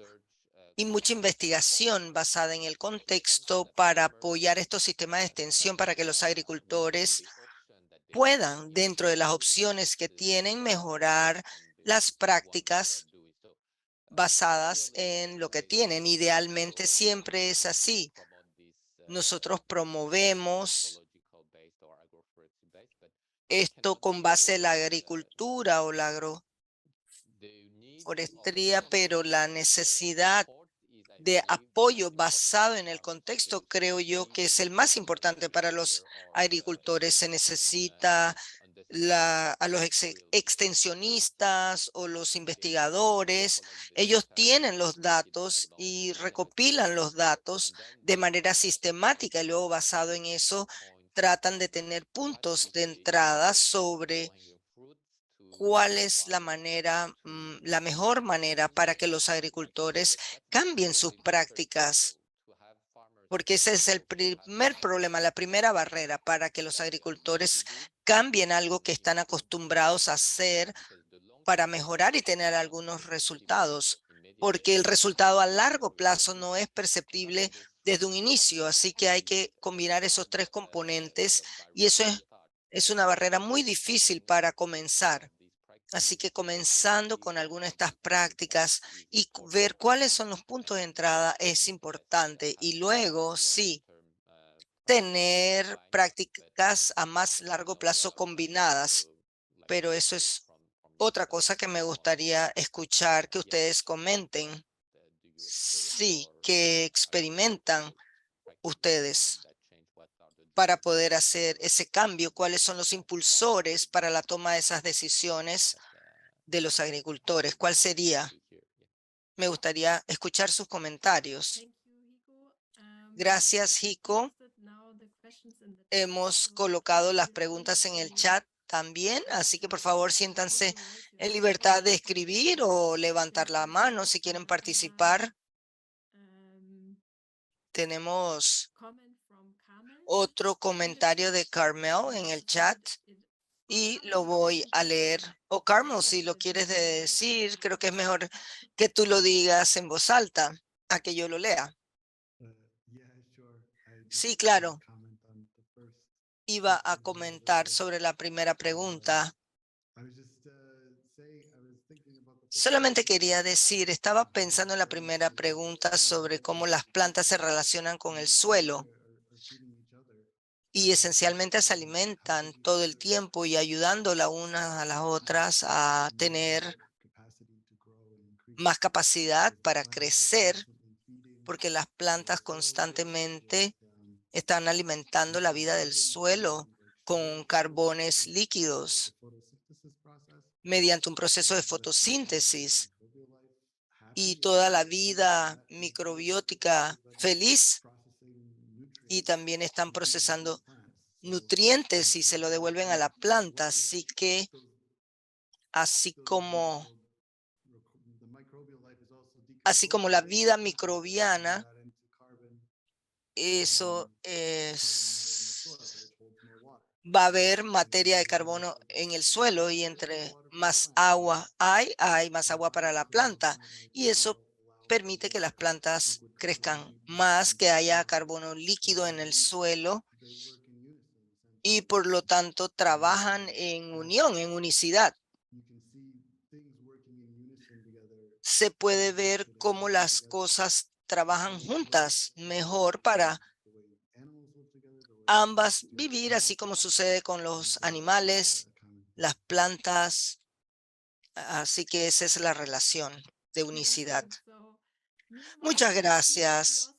investigación basada en el contexto para apoyar estos sistemas de extensión para que los agricultores puedan, dentro de las opciones que tienen, mejorar las prácticas basadas en lo que tienen. Idealmente siempre es así. Nosotros promovemos esto con base en la agricultura o la agroforestría, pero la necesidad de apoyo basado en el contexto creo yo que es el más importante para los agricultores. Se necesita a los extensionistas o los investigadores. Ellos tienen los datos y recopilan los datos de manera sistemática y luego basado en eso tratan de tener puntos de entrada sobre cuál es la la mejor manera para que los agricultores cambien sus prácticas, porque ese es el primer problema, la primera barrera para que los agricultores cambien algo que están acostumbrados a hacer para mejorar y tener algunos resultados, porque el resultado a largo plazo no es perceptible desde un inicio, así que hay que combinar esos tres componentes y eso es una barrera muy difícil para comenzar. Así que comenzando con alguna de estas prácticas y ver cuáles son los puntos de entrada es importante. Y luego, sí, tener prácticas a más largo plazo combinadas. Pero eso es otra cosa que me gustaría escuchar que ustedes comenten. Sí, que experimentan ustedes para poder hacer ese cambio. ¿Cuáles son los impulsores para la toma de esas decisiones de los agricultores? ¿Cuál sería? Me gustaría escuchar sus comentarios. Gracias, Hiko. Hemos colocado las preguntas en el chat también, así que por favor siéntanse en libertad de escribir o levantar la mano si quieren participar. Tenemos otro comentario de Carmel en el chat y lo voy a leer. O Carmel, si lo quieres decir, creo que es mejor que tú lo digas en voz alta a que yo lo lea. Sí, claro. Iba a comentar sobre la primera pregunta. Solamente quería decir, estaba pensando en la primera pregunta sobre cómo las plantas se relacionan con el suelo y esencialmente se alimentan todo el tiempo y ayudando las unas a las otras a tener más capacidad para crecer, porque las plantas constantemente están alimentando la vida del suelo con carbones líquidos mediante un proceso de fotosíntesis y toda la vida microbiótica feliz, y también están procesando nutrientes y se lo devuelven a la planta. Así que, así como la vida microbiana, eso va a haber materia de carbono en el suelo y entre más agua hay más agua para la planta. Y eso permite que las plantas crezcan más, que haya carbono líquido en el suelo y por lo tanto trabajan en unión, en unicidad. Se puede ver cómo las cosas trabajan juntas mejor para ambas vivir, así como sucede con los animales, las plantas. Así que esa es la relación de unicidad. Muchas gracias.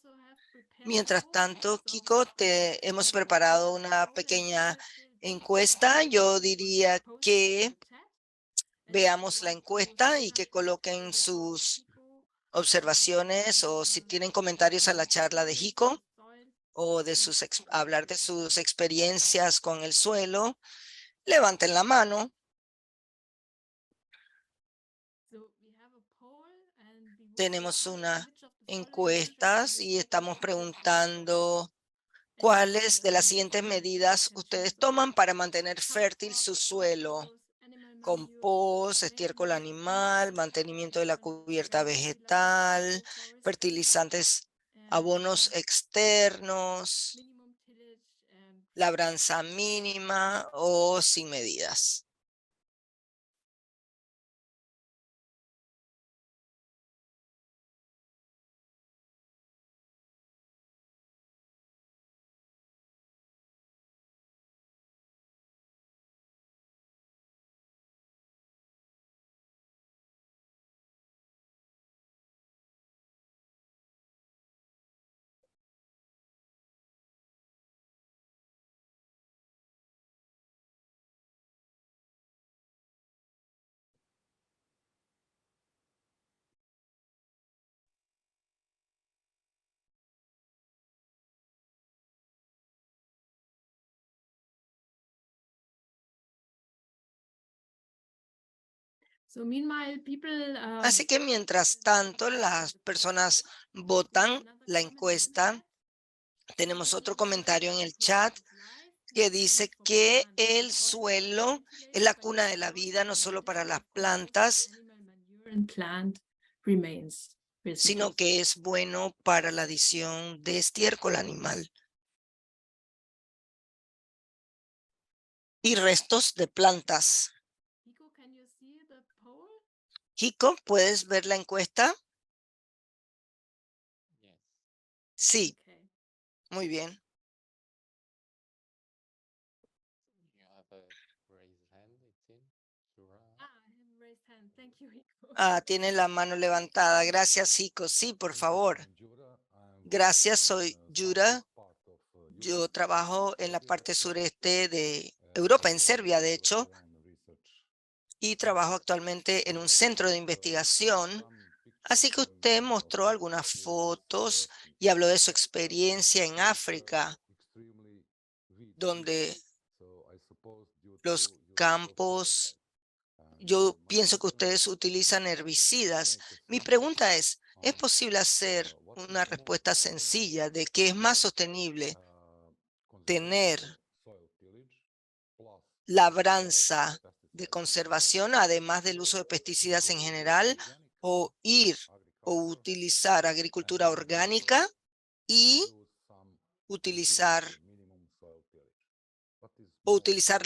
Mientras tanto, Kiko, te hemos preparado una pequeña encuesta. Yo diría que veamos la encuesta y que coloquen sus observaciones o si tienen comentarios a la charla de Hiko o de hablar de sus experiencias con el suelo, levanten la mano. Tenemos una encuesta y estamos preguntando cuáles de las siguientes medidas ustedes toman para mantener fértil su suelo. Compost, estiércol animal, mantenimiento de la cubierta vegetal, fertilizantes, abonos externos, labranza mínima o sin medidas. Así que mientras tanto, las personas votan la encuesta. Tenemos otro comentario en el chat que dice que el suelo es la cuna de la vida, no solo para las plantas, sino que es bueno para la adición de estiércol animal y restos de plantas. Kiko, ¿puedes ver la encuesta? Sí, Okay. muy bien. I have raised hand. Thank you, Rico. Tiene la mano levantada. Gracias, Kiko. Sí, por favor. Gracias, soy Yura. Yo trabajo en la parte sureste de Europa, en Serbia, de hecho, y trabajo actualmente en un centro de investigación. Así que usted mostró algunas fotos y habló de su experiencia en África, donde los campos, yo pienso que ustedes utilizan herbicidas. Mi pregunta ¿es posible hacer una respuesta sencilla de que es más sostenible tener labranza de conservación, además del uso de pesticidas en general, o utilizar agricultura orgánica y utilizar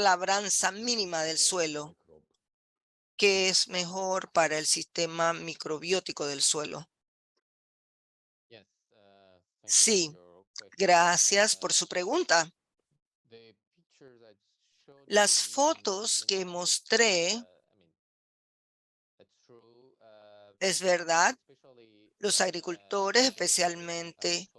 labranza mínima del suelo, que es mejor para el sistema microbiótico del suelo? Sí, gracias por su pregunta. Las fotos que mostré, es verdad, los agricultores, especialmente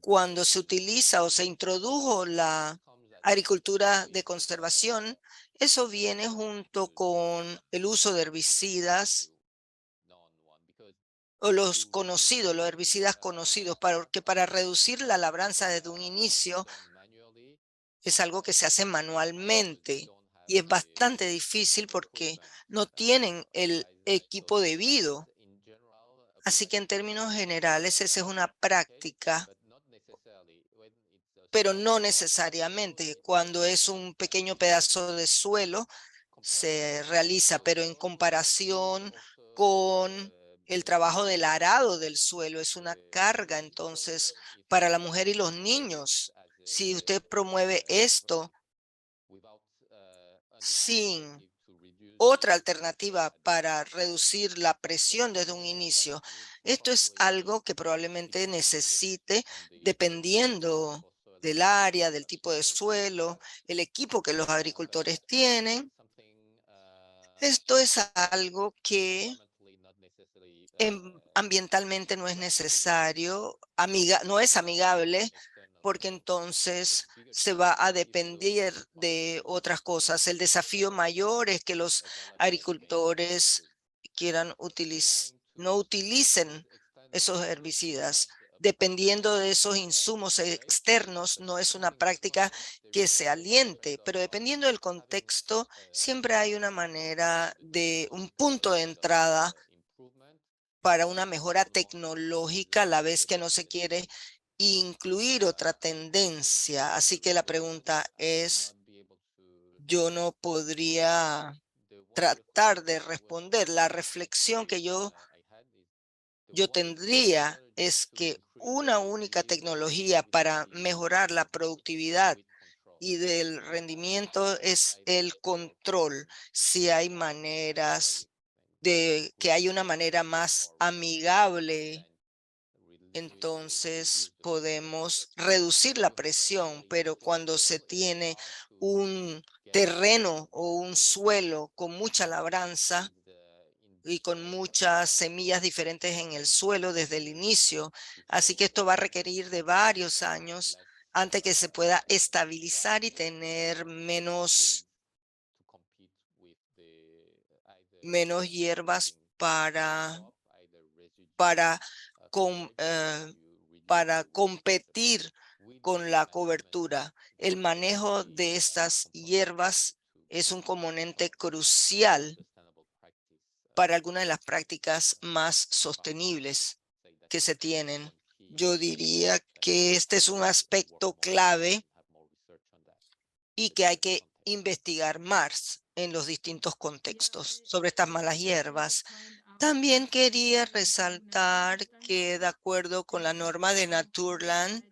cuando se utiliza o se introdujo la agricultura de conservación, eso viene junto con el uso de herbicidas o los herbicidas conocidos, porque para reducir la labranza desde un inicio es algo que se hace manualmente y es bastante difícil porque no tienen el equipo debido. Así que en términos generales, esa es una práctica, pero no necesariamente. Cuando es un pequeño pedazo de suelo, se realiza, pero en comparación con el trabajo del arado del suelo, es una carga entonces para la mujer y los niños. Si usted promueve esto sin otra alternativa para reducir la presión desde un inicio, esto es algo que probablemente necesite, dependiendo del área, del tipo de suelo, el equipo que los agricultores tienen. Esto es algo que ambientalmente no es necesario, no es amigable, porque entonces se va a depender de otras cosas. El desafío mayor es que los agricultores no utilicen esos herbicidas. Dependiendo de esos insumos externos, no es una práctica que se aliente, pero dependiendo del contexto, siempre hay una manera un punto de entrada para una mejora tecnológica a la vez que no se quiere incluir otra tendencia. Así que la pregunta es, yo no podría tratar de responder. La reflexión que yo tendría es que una única tecnología para mejorar la productividad y del rendimiento es el control. Si hay maneras de que hay una manera más amigable, entonces podemos reducir la presión, pero cuando se tiene un terreno o un suelo con mucha labranza y con muchas semillas diferentes en el suelo desde el inicio, así que esto va a requerir de varios años antes que se pueda estabilizar y tener menos hierbas para, com- eh, para competir con la cobertura. El manejo de estas hierbas es un componente crucial para algunas de las prácticas más sostenibles que se tienen. Yo diría que este es un aspecto clave y que hay que investigar más en los distintos contextos sobre estas malas hierbas. También quería resaltar que de acuerdo con la norma de Naturland,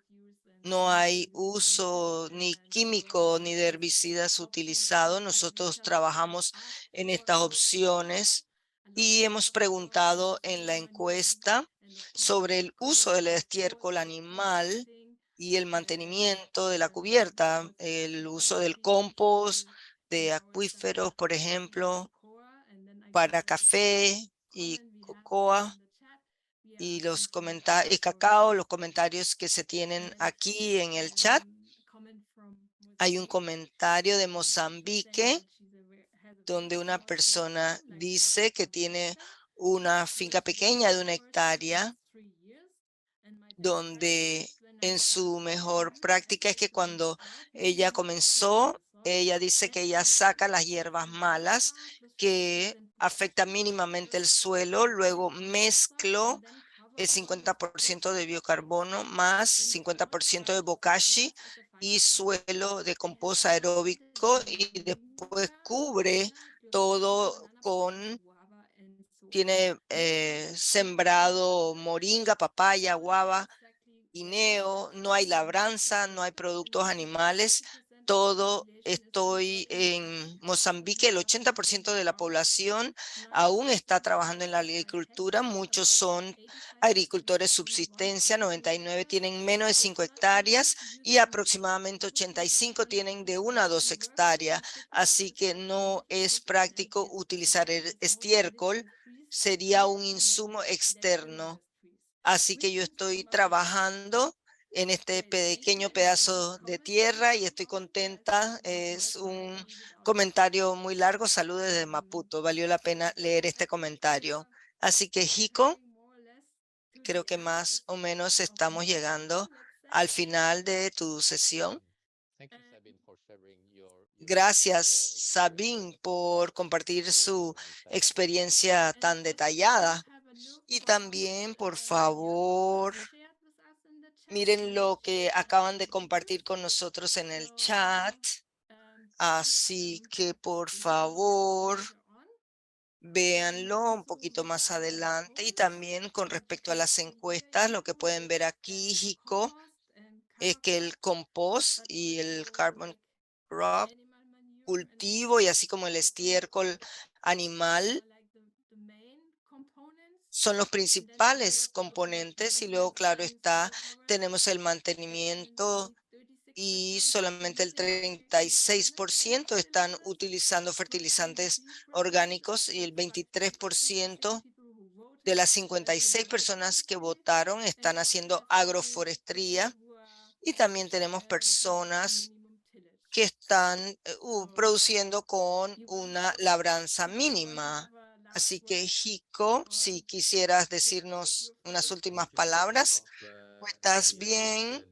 no hay uso ni químico ni de herbicidas utilizados. Nosotros trabajamos en estas opciones y hemos preguntado en la encuesta sobre el uso del estiércol animal y el mantenimiento de la cubierta, el uso del compost, de acuíferos, por ejemplo, para café y cocoa y y cacao, los comentarios que se tienen aquí en el chat. Hay un comentario de Mozambique donde una persona dice que tiene una finca pequeña de 1 hectárea, donde en su mejor práctica es que cuando ella comenzó, ella dice que ella saca las hierbas malas que afectan mínimamente el suelo, luego mezcló el 50% de biocarbono más 50% de bokashi y suelo de compost aeróbico y después cubre todo tiene sembrado moringa, papaya, guava, guineo, no hay labranza, no hay productos animales. Todo estoy en Mozambique, el 80% de la población aún está trabajando en la agricultura. Muchos son agricultores subsistencia, 99 tienen menos de 5 hectáreas y aproximadamente 85 tienen de 1 a 2 hectáreas. Así que no es práctico utilizar el estiércol, sería un insumo externo. Así que yo estoy trabajando en este pequeño pedazo de tierra y estoy contenta. Es un comentario muy largo. Saludos desde Maputo. Valió la pena leer este comentario. Así que, Jico, creo que más o menos estamos llegando al final de tu sesión. Gracias, Sabine, por compartir su experiencia tan detallada. Y también, por favor, miren lo que acaban de compartir con nosotros en el chat. Así que, por favor, véanlo un poquito más adelante. Y también con respecto a las encuestas, lo que pueden ver aquí, Jico, es que el compost y el carbon crop, cultivo y así como el estiércol animal son los principales componentes y luego, claro está, tenemos el mantenimiento y solamente el 36% están utilizando fertilizantes orgánicos y el 23% de las 56 personas que votaron están haciendo agroforestría y también tenemos personas que están produciendo con una labranza mínima. Así que, Jico, si quisieras decirnos unas últimas palabras, ¿estás bien?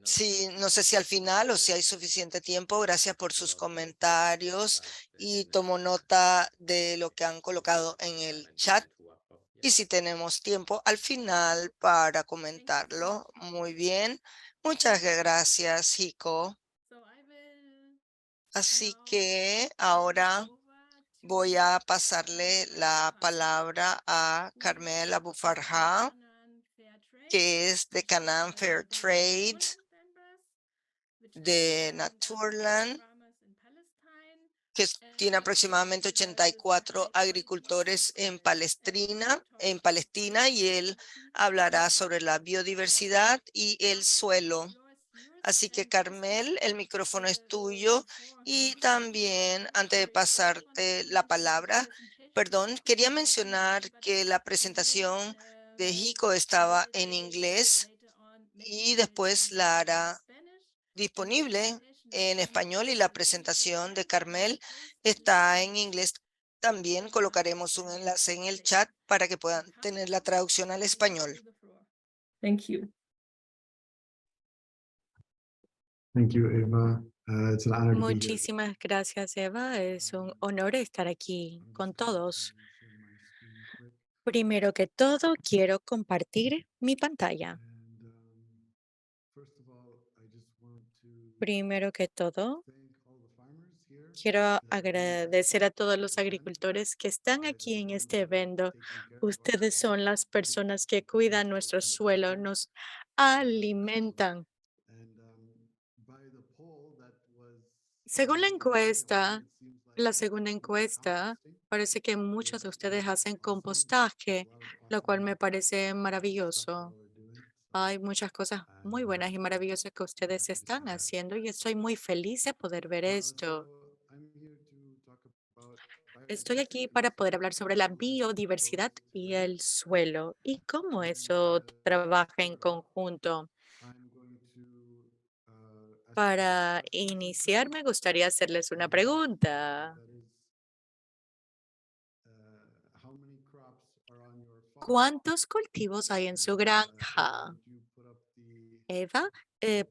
Sí, no sé si al final o si hay suficiente tiempo. Gracias por sus comentarios y tomo nota de lo que han colocado en el chat. Y si tenemos tiempo al final para comentarlo, muy bien. Muchas gracias, Jico. Así que ahora voy a pasarle la palabra a Carmela Bufarja, que es de Canaan Fair Trade de Naturland, que tiene aproximadamente 84 agricultores en Palestina, y él hablará sobre la biodiversidad y el suelo. Así que, Carmel, el micrófono es tuyo. Y también, antes de pasarte la palabra, perdón, quería mencionar que la presentación de Jico estaba en inglés y después la hará disponible en español y la presentación de Carmel está en inglés. También colocaremos un enlace en el chat para que puedan tener la traducción al español. Thank you. Thank you, Eva. It's an honor to be here. Muchísimas gracias, Eva. Es un honor estar aquí con todos. Primero que todo, quiero compartir mi pantalla. First of all, I just want to Primero que todo, thank all the farmers here quiero agradecer a todos los agricultores que están aquí en este evento. Ustedes son las personas que cuidan nuestro suelo, nos alimentan. and by the poll that was Según la encuesta, La segunda encuesta, parece que muchos de ustedes hacen compostaje, lo cual me parece maravilloso. Hay muchas cosas muy buenas y maravillosas que ustedes están haciendo y estoy muy feliz de poder ver esto. Estoy aquí para poder hablar sobre la biodiversidad y el suelo y cómo eso trabaja en conjunto. Para iniciar, me gustaría hacerles una pregunta. ¿Cuántos cultivos hay en su granja? Eva,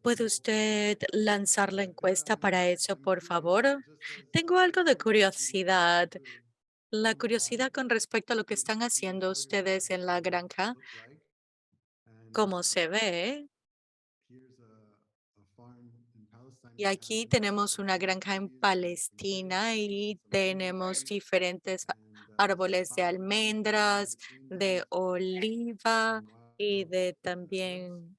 ¿puede usted lanzar la encuesta para eso, por favor? Tengo algo de curiosidad. La curiosidad con respecto a lo que están haciendo ustedes en la granja, como se ve. Y aquí tenemos una granja en Palestina y tenemos diferentes árboles de almendras, de oliva y de también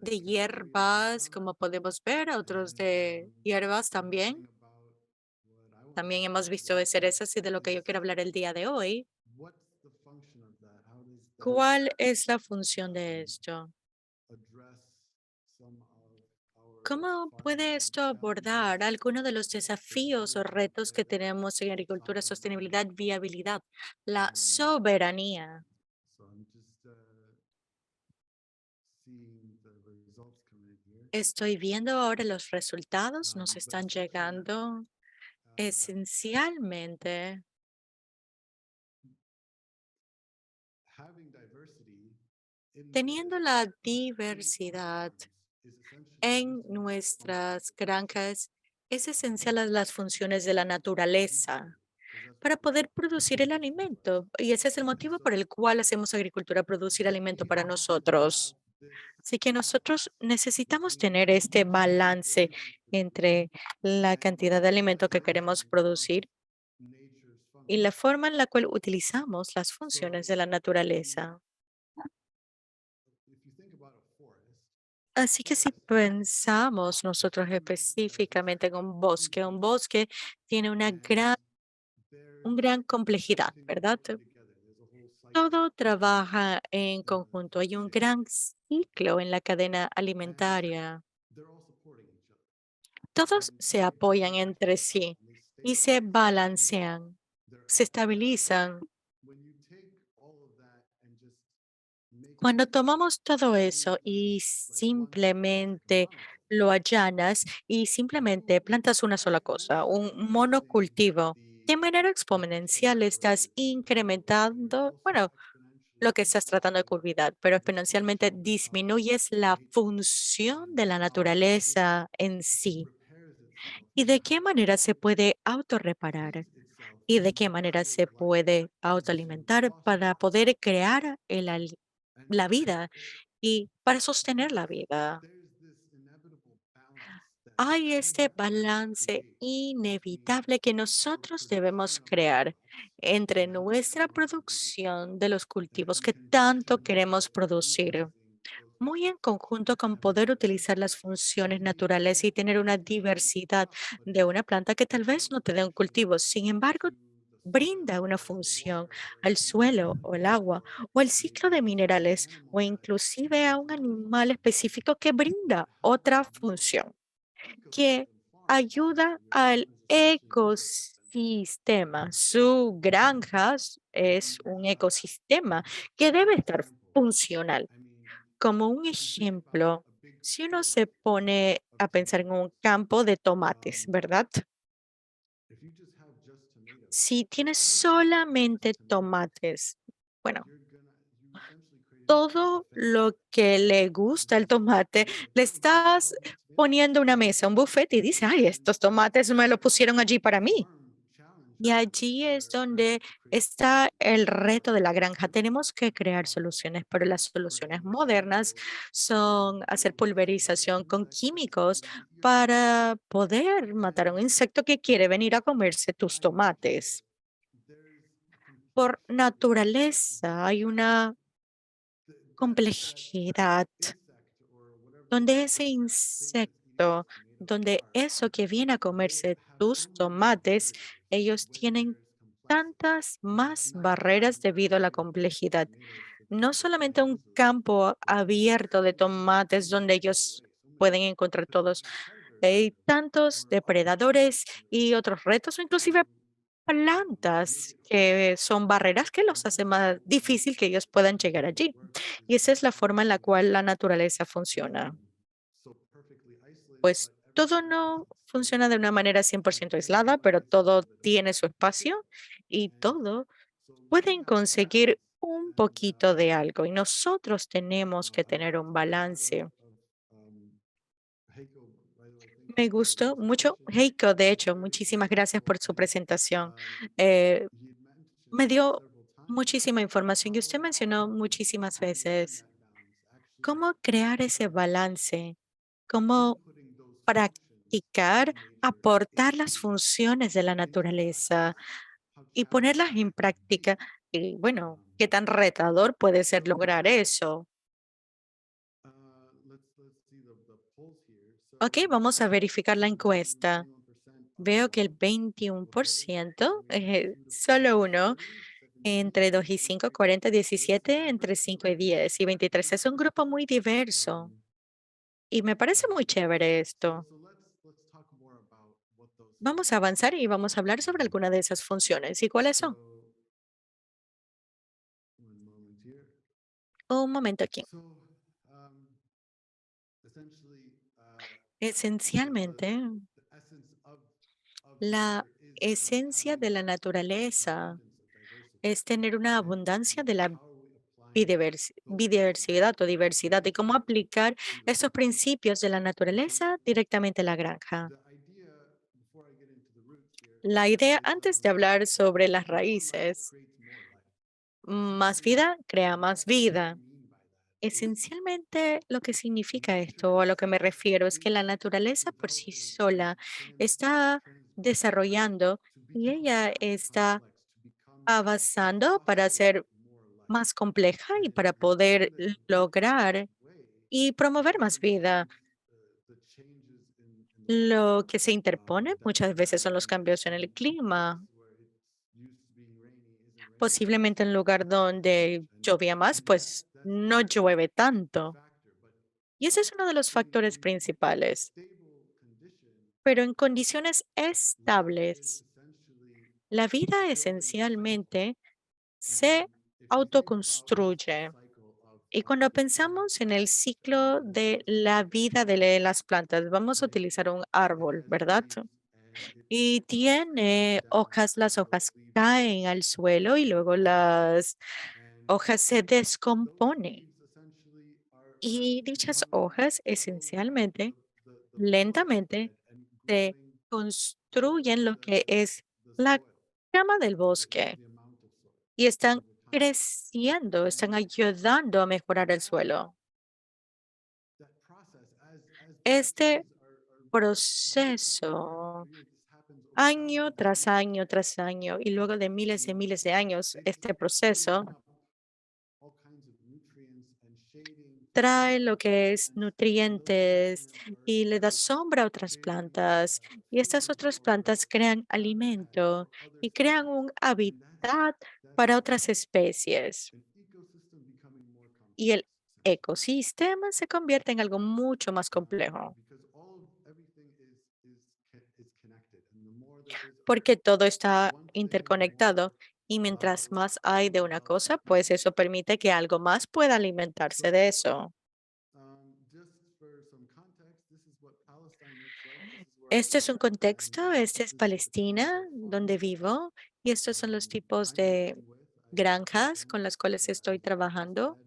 de hierbas, como podemos ver, otros de hierbas también. También hemos visto de cerezas y de lo que yo quiero hablar el día de hoy. ¿Cuál es la función de esto? ¿Cómo puede esto abordar algunos de los desafíos o retos que tenemos en agricultura, sostenibilidad, viabilidad, la soberanía? Estoy viendo ahora los resultados, nos están llegando esencialmente. Teniendo la diversidad en nuestras granjas, es esencial a las funciones de la naturaleza para poder producir el alimento. Y ese es el motivo por el cual hacemos agricultura, producir alimento para nosotros. Así que nosotros necesitamos tener este balance entre la cantidad de alimento que queremos producir y la forma en la cual utilizamos las funciones de la naturaleza. Así que si pensamos nosotros específicamente en un bosque tiene un gran complejidad, ¿verdad? Todo trabaja en conjunto. Hay un gran ciclo en la cadena alimentaria. Todos se apoyan entre sí y se balancean, se estabilizan. Cuando tomamos todo eso y simplemente lo allanas y simplemente plantas una sola cosa, un monocultivo, de manera exponencial estás incrementando, bueno, lo que estás tratando de cultivar, pero exponencialmente disminuyes la función de la naturaleza en sí. ¿Y de qué manera se puede autorreparar? ¿Y de qué manera se puede autoalimentar para poder crear la vida y para sostener la vida? Hay este balance inevitable que nosotros debemos crear entre nuestra producción de los cultivos que tanto queremos producir, muy en conjunto con poder utilizar las funciones naturales y tener una diversidad de una planta que tal vez no te dé un cultivo, sin embargo, brinda una función al suelo o el agua o al ciclo de minerales o inclusive a un animal específico que brinda otra función que ayuda al ecosistema. Su granja es un ecosistema que debe estar funcional. Como un ejemplo, si uno se pone a pensar en un campo de tomates, ¿verdad? Si tienes solamente tomates, bueno, todo lo que le gusta al tomate, le estás poniendo una mesa, un buffet y dice, ay, estos tomates me lo pusieron allí para mí. Y allí es donde está el reto de la granja. Tenemos que crear soluciones, pero las soluciones modernas son hacer pulverización con químicos para poder matar a un insecto que quiere venir a comerse tus tomates. Por naturaleza hay una complejidad donde ese insecto donde eso que viene a comerse tus tomates, ellos tienen tantas más barreras debido a la complejidad. No solamente un campo abierto de tomates donde ellos pueden encontrar todos. Hay tantos depredadores y otros retos, o inclusive plantas que son barreras que los hace más difícil que ellos puedan llegar allí. Y esa es la forma en la cual la naturaleza funciona. Pues todo no funciona de una manera 100% aislada, pero todo tiene su espacio y todo pueden conseguir un poquito de algo y nosotros tenemos que tener un balance. Me gustó mucho. Heiko, de hecho, muchísimas gracias por su presentación. Eh, Me dio muchísima información y usted mencionó muchísimas veces cómo crear ese balance, cómo practicar, aportar las funciones de la naturaleza y ponerlas en práctica. Y bueno, qué tan retador puede ser lograr eso. Ok, vamos a verificar la encuesta. Veo que el 21%, solo uno, entre 2 y 5, 40, 17, entre 5 y 10 y 23. Es un grupo muy diverso y me parece muy chévere esto. Vamos a avanzar y vamos a hablar sobre alguna de esas funciones. ¿Y cuáles son? Un momento aquí. Esencialmente, la esencia de la naturaleza es tener una abundancia de la biodiversidad o diversidad y cómo aplicar esos principios de la naturaleza directamente a la granja. La idea, antes de hablar sobre las raíces, más vida crea más vida. Esencialmente, lo que significa esto, o a lo que me refiero, es que la naturaleza por sí sola está desarrollando y ella está avanzando para ser más compleja y para poder lograr y promover más vida. Lo que se interpone muchas veces son los cambios en el clima. Posiblemente en lugar donde llovía más, pues no llueve tanto. Y ese es uno de los factores principales. Pero en condiciones estables, la vida esencialmente se autoconstruye. Y cuando pensamos en el ciclo de la vida de las plantas, vamos a utilizar un árbol, ¿verdad? Y tiene hojas, las hojas caen al suelo y luego las hojas se descomponen. Y dichas hojas esencialmente, lentamente, se construyen lo que es la cama del bosque y están creciendo, están ayudando a mejorar el suelo. Este proceso, año tras año tras año, y luego de miles de años, este proceso trae lo que es nutrientes y le da sombra a otras plantas. Y estas otras plantas crean alimento y crean un hábitat para otras especies. Y el ecosistema se convierte en algo mucho más complejo, porque todo está interconectado. Y mientras más hay de una cosa, pues eso permite que algo más pueda alimentarse de eso. Este es un contexto, este es Palestina, donde vivo, y estos son los tipos de granjas con las cuales estoy trabajando.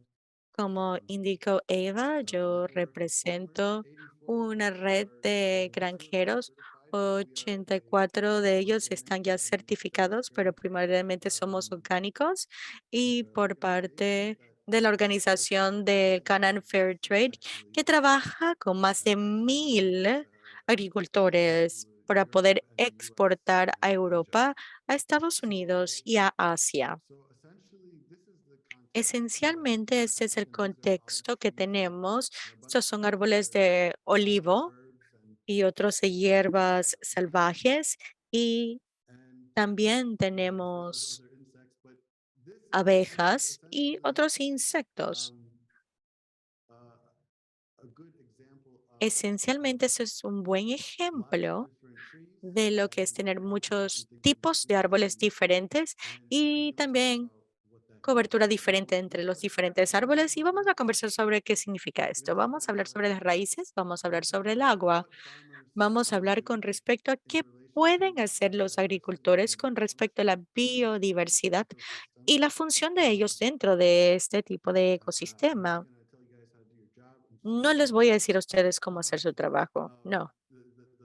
Como indicó Eva, yo represento una red de granjeros. 84 de ellos están ya certificados, pero primordialmente somos orgánicos. Y por parte de la organización de Canaan Fair Trade, que trabaja con más de 1,000 agricultores para poder exportar a Europa, a Estados Unidos y a Asia. Esencialmente, este es el contexto que tenemos. Estos son árboles de olivo y otros de hierbas salvajes, y And también other tenemos insects, but this is abejas y essentially otros insectos. uh, a good example of Esencialmente, eso es un buen lots of ejemplo different trees de lo que es and tener muchos different things in the tipos de árboles ecosystem. diferentes And y we'll talk también about what that means. cobertura diferente entre los diferentes árboles, y vamos a conversar sobre qué significa We're esto. gonna talk Vamos a hablar about sobre las raíces, vamos a hablar sobre el agua, what farmers vamos a can hablar do con respecto a in qué relation pueden to hacer los biodiversity agricultores and con respecto a la biodiversidad ecosystem. y la función de ellos dentro de este tipo de I'm ecosistema. not gonna tell you guys how to do your job. I'm just No gonna les voy a decir a ustedes cómo hacer su trabajo, uh, no.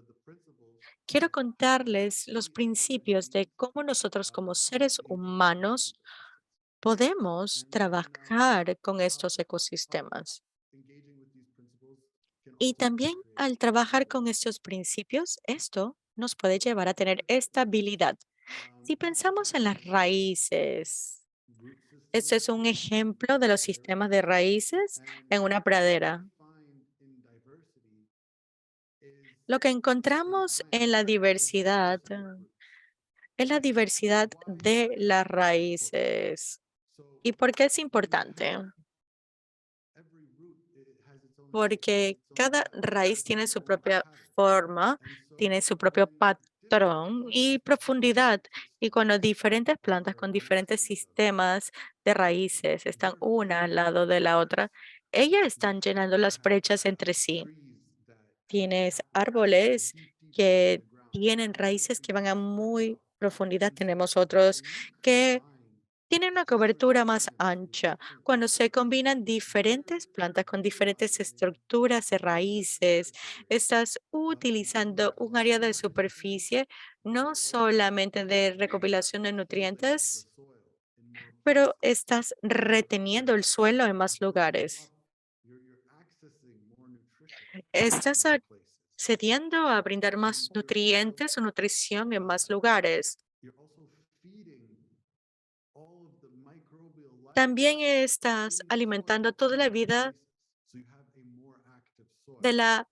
the principles Quiero of contarles los we as principios de humans cómo nosotros como seres engage with these humanos ecosystems. podemos And trabajar con how estos ecosistemas. engaging with these principles can Y also help también create al trabajar con stability. estos principios, esto nos puede llevar a tener First, estabilidad. Si pensamos en las typical raíces, root este systems es un in ejemplo de los pradera, sistemas de raíces and en una what we pradera. find in diversity is Lo que in encontramos en plants la is diversidad diversity of roots. es la diversidad Why de is las that important? raíces. So ¿Y por qué es when you importante? have every root, it has its own shape, Porque its own cada pattern, raíz its tiene su own propia pattern. forma, And tiene so su propio when different patrón y plants profundidad. Y cuando diferentes plantas are con next to diferentes each other, sistemas de raíces están they're una al filling lado de la gaps. otra, ellas You están you llenando can las have brechas entre sí. trees that Tienes have roots that go árboles deep, deep down in que the ground. tienen Others raíces that que van a go further muy up. profundidad. And so Tenemos when otros you que combine tienen una different cobertura más plants with ancha. different Cuando se structures, combinan you're diferentes plantas con diferentes utilizing estructuras de a different raíces, surface area. estás One utilizando that un área collects de more nutrients, superficie but no you're also solamente de recopilación de filling the nutrientes, soil in more pero places. estás reteniendo el suelo en más You're going lugares. up, you're accessing more nutrition in Estás more places. accediendo a brindar And más nutrientes o nutrición en más lugares. you're also feeding all of the microbial life También estás in the alimentando soil toda in la more vida places. So you have a more active soil. de la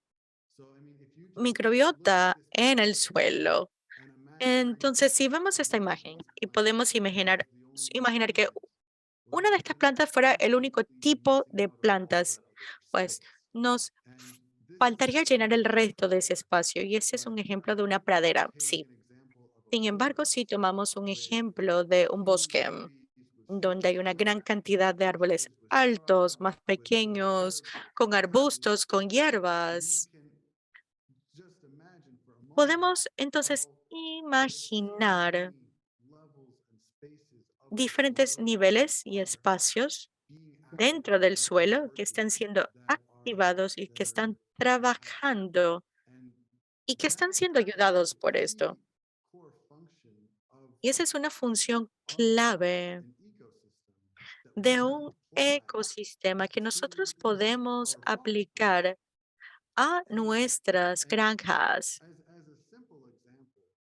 So I mean, if you just look at microbiota this en el picture suelo. and imagine Entonces, si vemos esta one of imagen those y plants podemos imaginar, was the only imaginar que plant, what una de estas happens? plantas fuera We're el único basically tipo missing de out on all plantas, that other pues space. nos And this faltaría llenar el resto de ese fair, espacio. Y ese es un but ejemplo de una if you pradera, take sí. an example of a Sin embargo, forest si tomamos un with ejemplo de un huge bosque trees with donde hay una short gran cantidad de árboles branches, with altos, shrubs, más with pequeños, herbs, con trees, arbustos, con then you hierbas, can just imagine for a moment podemos entonces how there's so imaginar many levels and spaces of the diferentes soil niveles y are espacios being dentro activated del and are suelo que working están siendo that activados y que están beneficial. trabajando And y que están that siendo is ayudados a por key esto. core function Y esa es una función of clave an ecosystem that we de can un apply ecosistema que to nosotros podemos our farms. aplicar a And nuestras and granjas. as a simple example,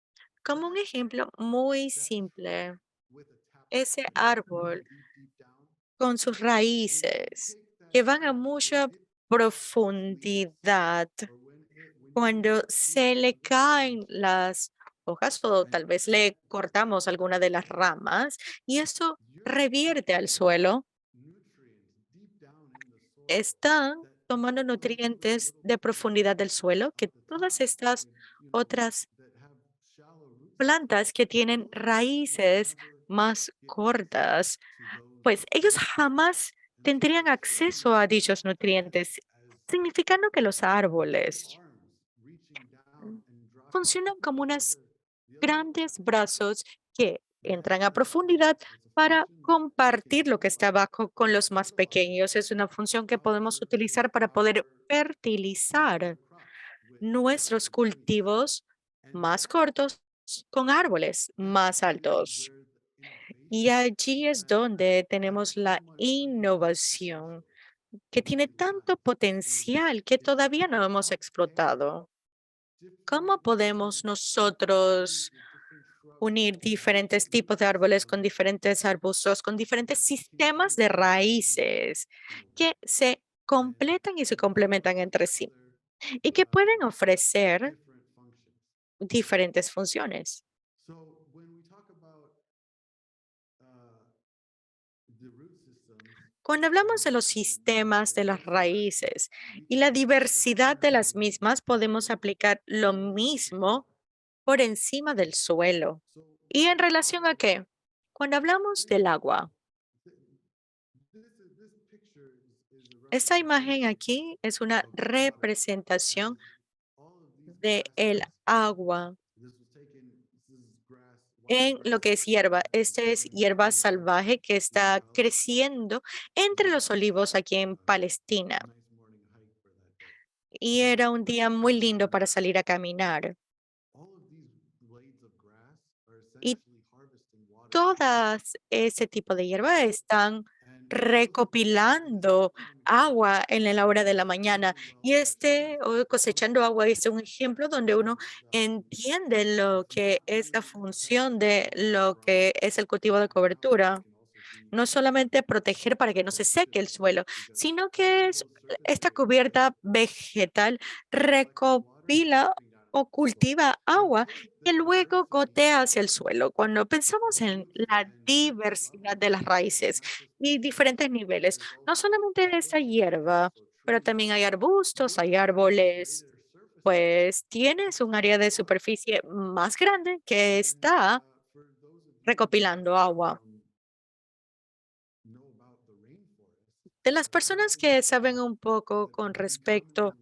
Como un that ejemplo muy that tree simple, with a taproot ese going árbol deep, deep down, con sus when you raíces take that que van a tree, when mucha it drops leaves profundidad, or when you cuando remove se fruits le and vegetables caen las hojas o and tal vez le cortamos alguna de las ramas y eso you're revierte al taking suelo, nutrients deep down in the soil están that tomando all those other nutrientes little de plants profundidad del suelo at que the top todas estas would, otras that have shallow root systems, plantas que tienen those plants would raíces never más get access cortas, to those pues ellos nutrients. jamás And so tendrían acceso a dichos nutrientes, significando que los big árboles arms reaching down and dropping funcionan como unos the other grandes brazos que that entran a has profundidad it's a para function that we can compartir lo que está utilize abajo con los to más fertilize pequeños. Es una función que podemos utilizar para our poder smaller fertilizar crops with nuestros larger trees. cultivos And más cortos con árboles that's más really altos. where the Y innovation allí es that donde has tenemos so la much innovación potential que tiene really tanto lies potencial que is todavía no hemos how can explotado. ¿Cómo different podemos trees nosotros with different shrubs unir with different diferentes root tipos de árboles con systems diferentes arbustos, con diferentes that can sistemas give de us raíces que se and completan y se help complementan entre each sí? other y que pueden ofrecer different functions. diferentes funciones. So when we talk about uh, the root systems, Cuando hablamos de los sistemas de las raíces y la diversidad de las mismas, podemos aplicar lo mismo por encima del suelo. so ¿Y en relación a qué? Cuando hablamos del agua, th- this picture is a esta representation imagen aquí es una of water, representación and all of these de grass el types, agua this was taken, this is grass, en wild lo grass que es hierba. in Este es southern hierba Palestine, salvaje que está Israel. creciendo entre los olivos aquí en Palestina. Nice morning hike for that day. Y era un día muy lindo para salir a caminar. All of these blades of grass are Y essentially harvesting water. todas ese tipo de hierba están And recopilando agua en la hora de la mañana. Y o cosechando agua es un ejemplo donde uno entiende lo que es la función de lo que es el cultivo de cobertura. No solamente proteger para que no se seque el suelo, sino que esta cubierta vegetal recopila o cultiva agua que luego gotea hacia el suelo. Cuando pensamos en la diversidad de las raíces y diferentes niveles, no solamente en esta hierba, pero también hay arbustos, hay árboles, pues tienes un área de superficie más grande que está recopilando agua. De las personas que saben un poco con respecto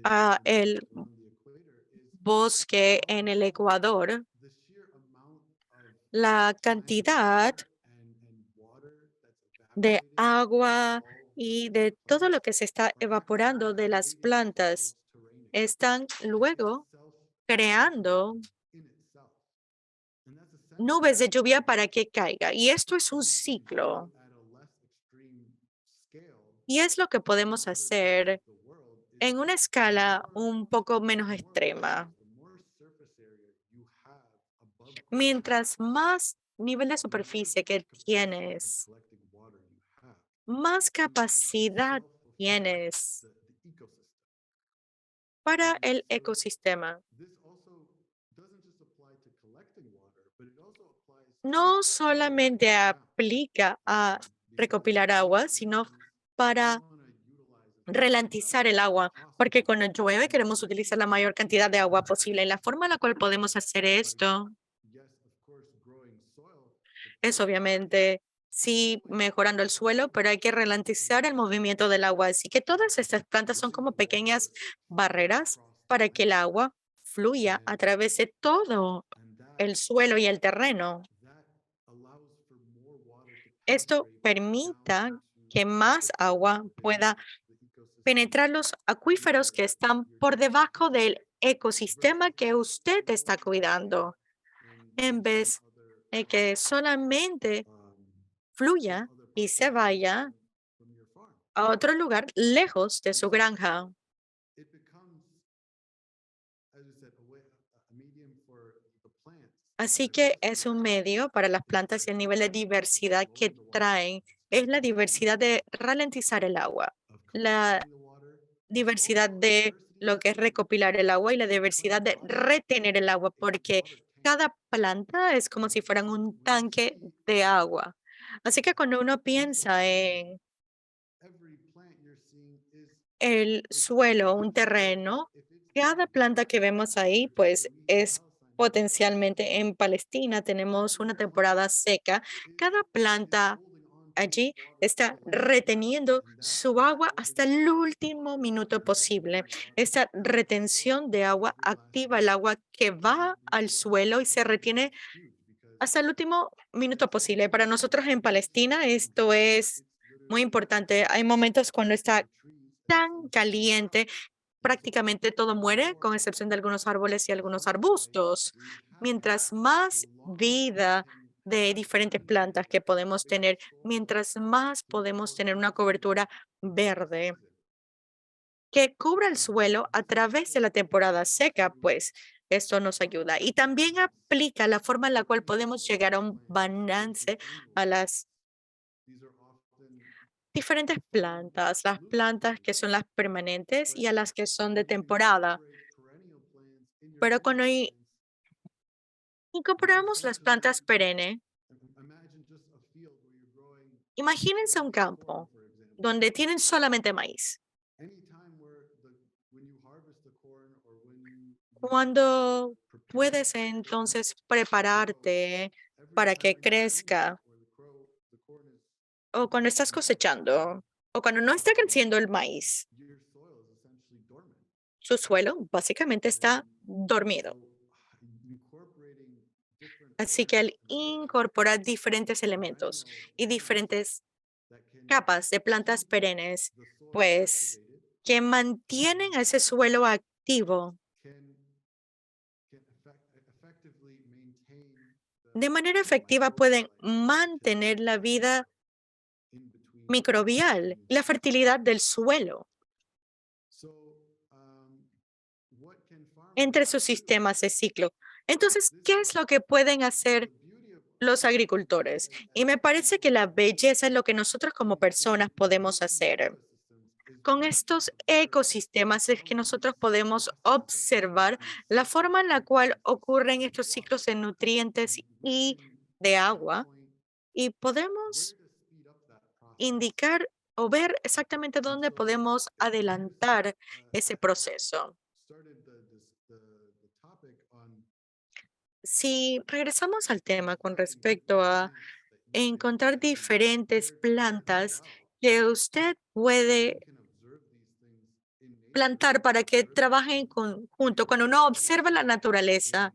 a el bosque en el Ecuador, la cantidad de agua y de todo lo que se está evaporando de las plantas están luego creando nubes de lluvia para que caiga. Y esto es un ciclo. Y es lo que podemos hacer en una escala un poco menos extrema. Mientras más nivel de superficie que tienes, más capacidad tienes para el ecosistema. No solamente aplica a recopilar agua, sino para ralentizar el agua, porque cuando llueve queremos utilizar la mayor cantidad de agua posible. Y la forma en la cual podemos hacer esto es obviamente, sí, mejorando el suelo, pero hay que ralentizar el movimiento del agua. Así que todas estas plantas son como pequeñas barreras para que el agua fluya a través de todo el suelo y el terreno. Esto permita que más agua pueda penetrar los acuíferos que están por debajo del ecosistema que usted está cuidando, en vez de que solamente fluya y se vaya a otro lugar lejos de su granja. Así que es un medio para las plantas y el nivel de diversidad que traen es la diversidad de ralentizar el agua, la diversidad de lo que es recopilar el agua y la diversidad de retener el agua, porque cada planta es como si fueran un tanque de agua. Así que cuando uno piensa en el suelo, un terreno, cada planta que vemos ahí, pues es potencialmente en Palestina. Tenemos una temporada seca. Cada planta allí está reteniendo su agua hasta el último minuto posible. Esta retención de agua activa el agua que va al suelo y se retiene hasta el último minuto posible. Para nosotros en Palestina esto es muy importante. Hay momentos cuando está tan caliente, prácticamente todo muere, con excepción de algunos árboles y algunos arbustos. Mientras más vida de diferentes plantas que podemos tener, mientras más podemos tener una cobertura verde que cubra el suelo a través de la temporada seca, pues esto nos ayuda. Y también aplica la forma en la cual podemos llegar a un balance a las diferentes plantas, las plantas que son las permanentes y a las que son de temporada. Pero cuando incorporamos las plantas perennes, imagínense un campo donde tienen solamente maíz. Cuando puedes entonces prepararte para que crezca, o cuando estás cosechando, o cuando no está creciendo el maíz, su suelo básicamente está dormido. Así que al incorporar diferentes elementos y diferentes capas de plantas perennes, pues que mantienen a ese suelo activo, de manera efectiva pueden mantener la vida microbial, la fertilidad del suelo entre sus sistemas de ciclo. Entonces, ¿qué es lo que pueden hacer los agricultores? Y me parece que la belleza es lo que nosotros como personas podemos hacer. Con estos ecosistemas es que nosotros podemos observar la forma en la cual ocurren estos ciclos de nutrientes y de agua y podemos indicar o ver exactamente dónde podemos adelantar ese proceso. Si regresamos al tema con respecto a encontrar diferentes plantas que usted puede plantar para que trabajen en conjunto, cuando uno observa la naturaleza,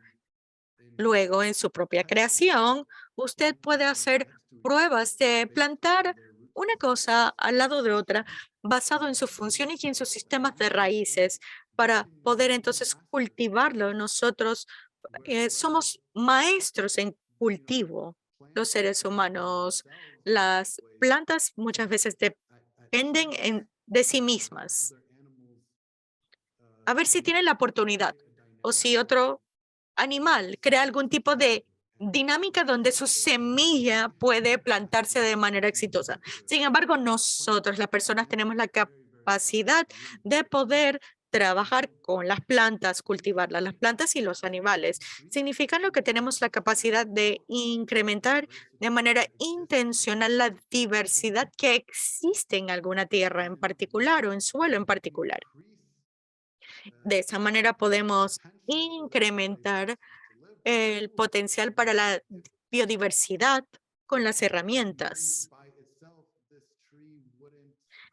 luego en su propia creación, usted puede hacer pruebas de plantar una cosa al lado de otra basado en su función y en sus sistemas de raíces para poder entonces cultivarlo. Nosotros somos maestros en cultivo, los seres humanos. Las plantas muchas veces dependen de sí mismas. A ver si tienen la oportunidad o si otro animal crea algún tipo de dinámica donde su semilla puede plantarse de manera exitosa. Sin embargo, nosotros, las personas, tenemos la capacidad de poder trabajar con las plantas, cultivarlas, las plantas y los animales, significando que tenemos la capacidad de incrementar de manera intencional la diversidad que existe en alguna tierra en particular o en suelo en particular. De esa manera podemos incrementar el potencial para la biodiversidad con las herramientas.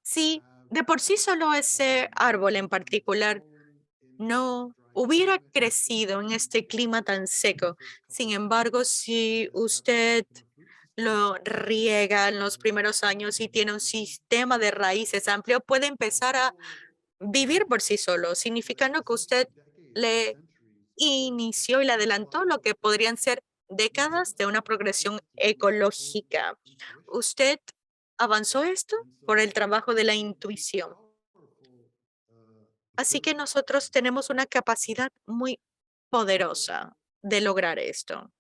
Si de por sí solo ese árbol en particular no hubiera crecido en este clima tan seco, sin embargo, si usted lo riega en los primeros años y tiene un sistema de raíces amplio, puede empezar a vivir por sí solo, significando que usted le inició y le adelantó lo que podrían ser décadas de una progresión ecológica. ¿Usted avanzó esto por el trabajo de la intuición? Así que nosotros tenemos una capacidad muy poderosa de lograr esto.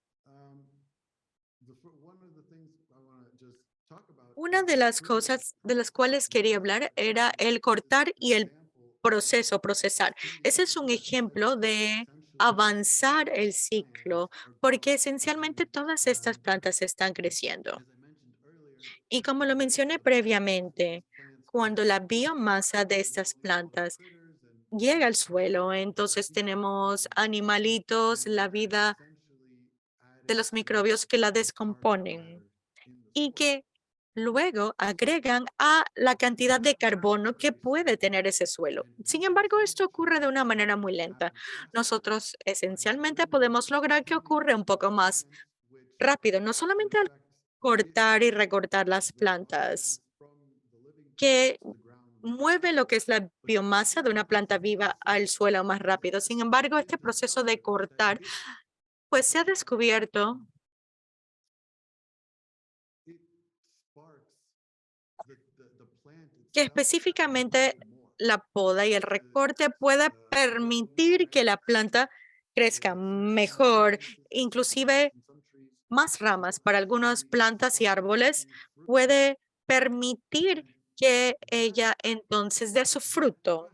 Una de las cosas de las cuales quería hablar era el cortar y el procesar. Ese es un ejemplo de avanzar el ciclo, porque esencialmente todas estas plantas están creciendo. Y como lo mencioné previamente, cuando la biomasa de estas plantas llega al suelo, entonces tenemos animalitos, la vida de los microbios que la descomponen y que luego agregan a la cantidad de carbono que puede tener ese suelo. Sin embargo, esto ocurre de una manera muy lenta. Nosotros esencialmente podemos lograr que ocurra un poco más rápido, no solamente al cortar y recortar las plantas, que mueve lo que es la biomasa de una planta viva al suelo más rápido. Sin embargo, este proceso de cortar, pues se ha descubierto que específicamente la poda y el recorte puede permitir que la planta crezca mejor, inclusive más ramas para algunas plantas y árboles puede permitir que ella entonces dé su fruto.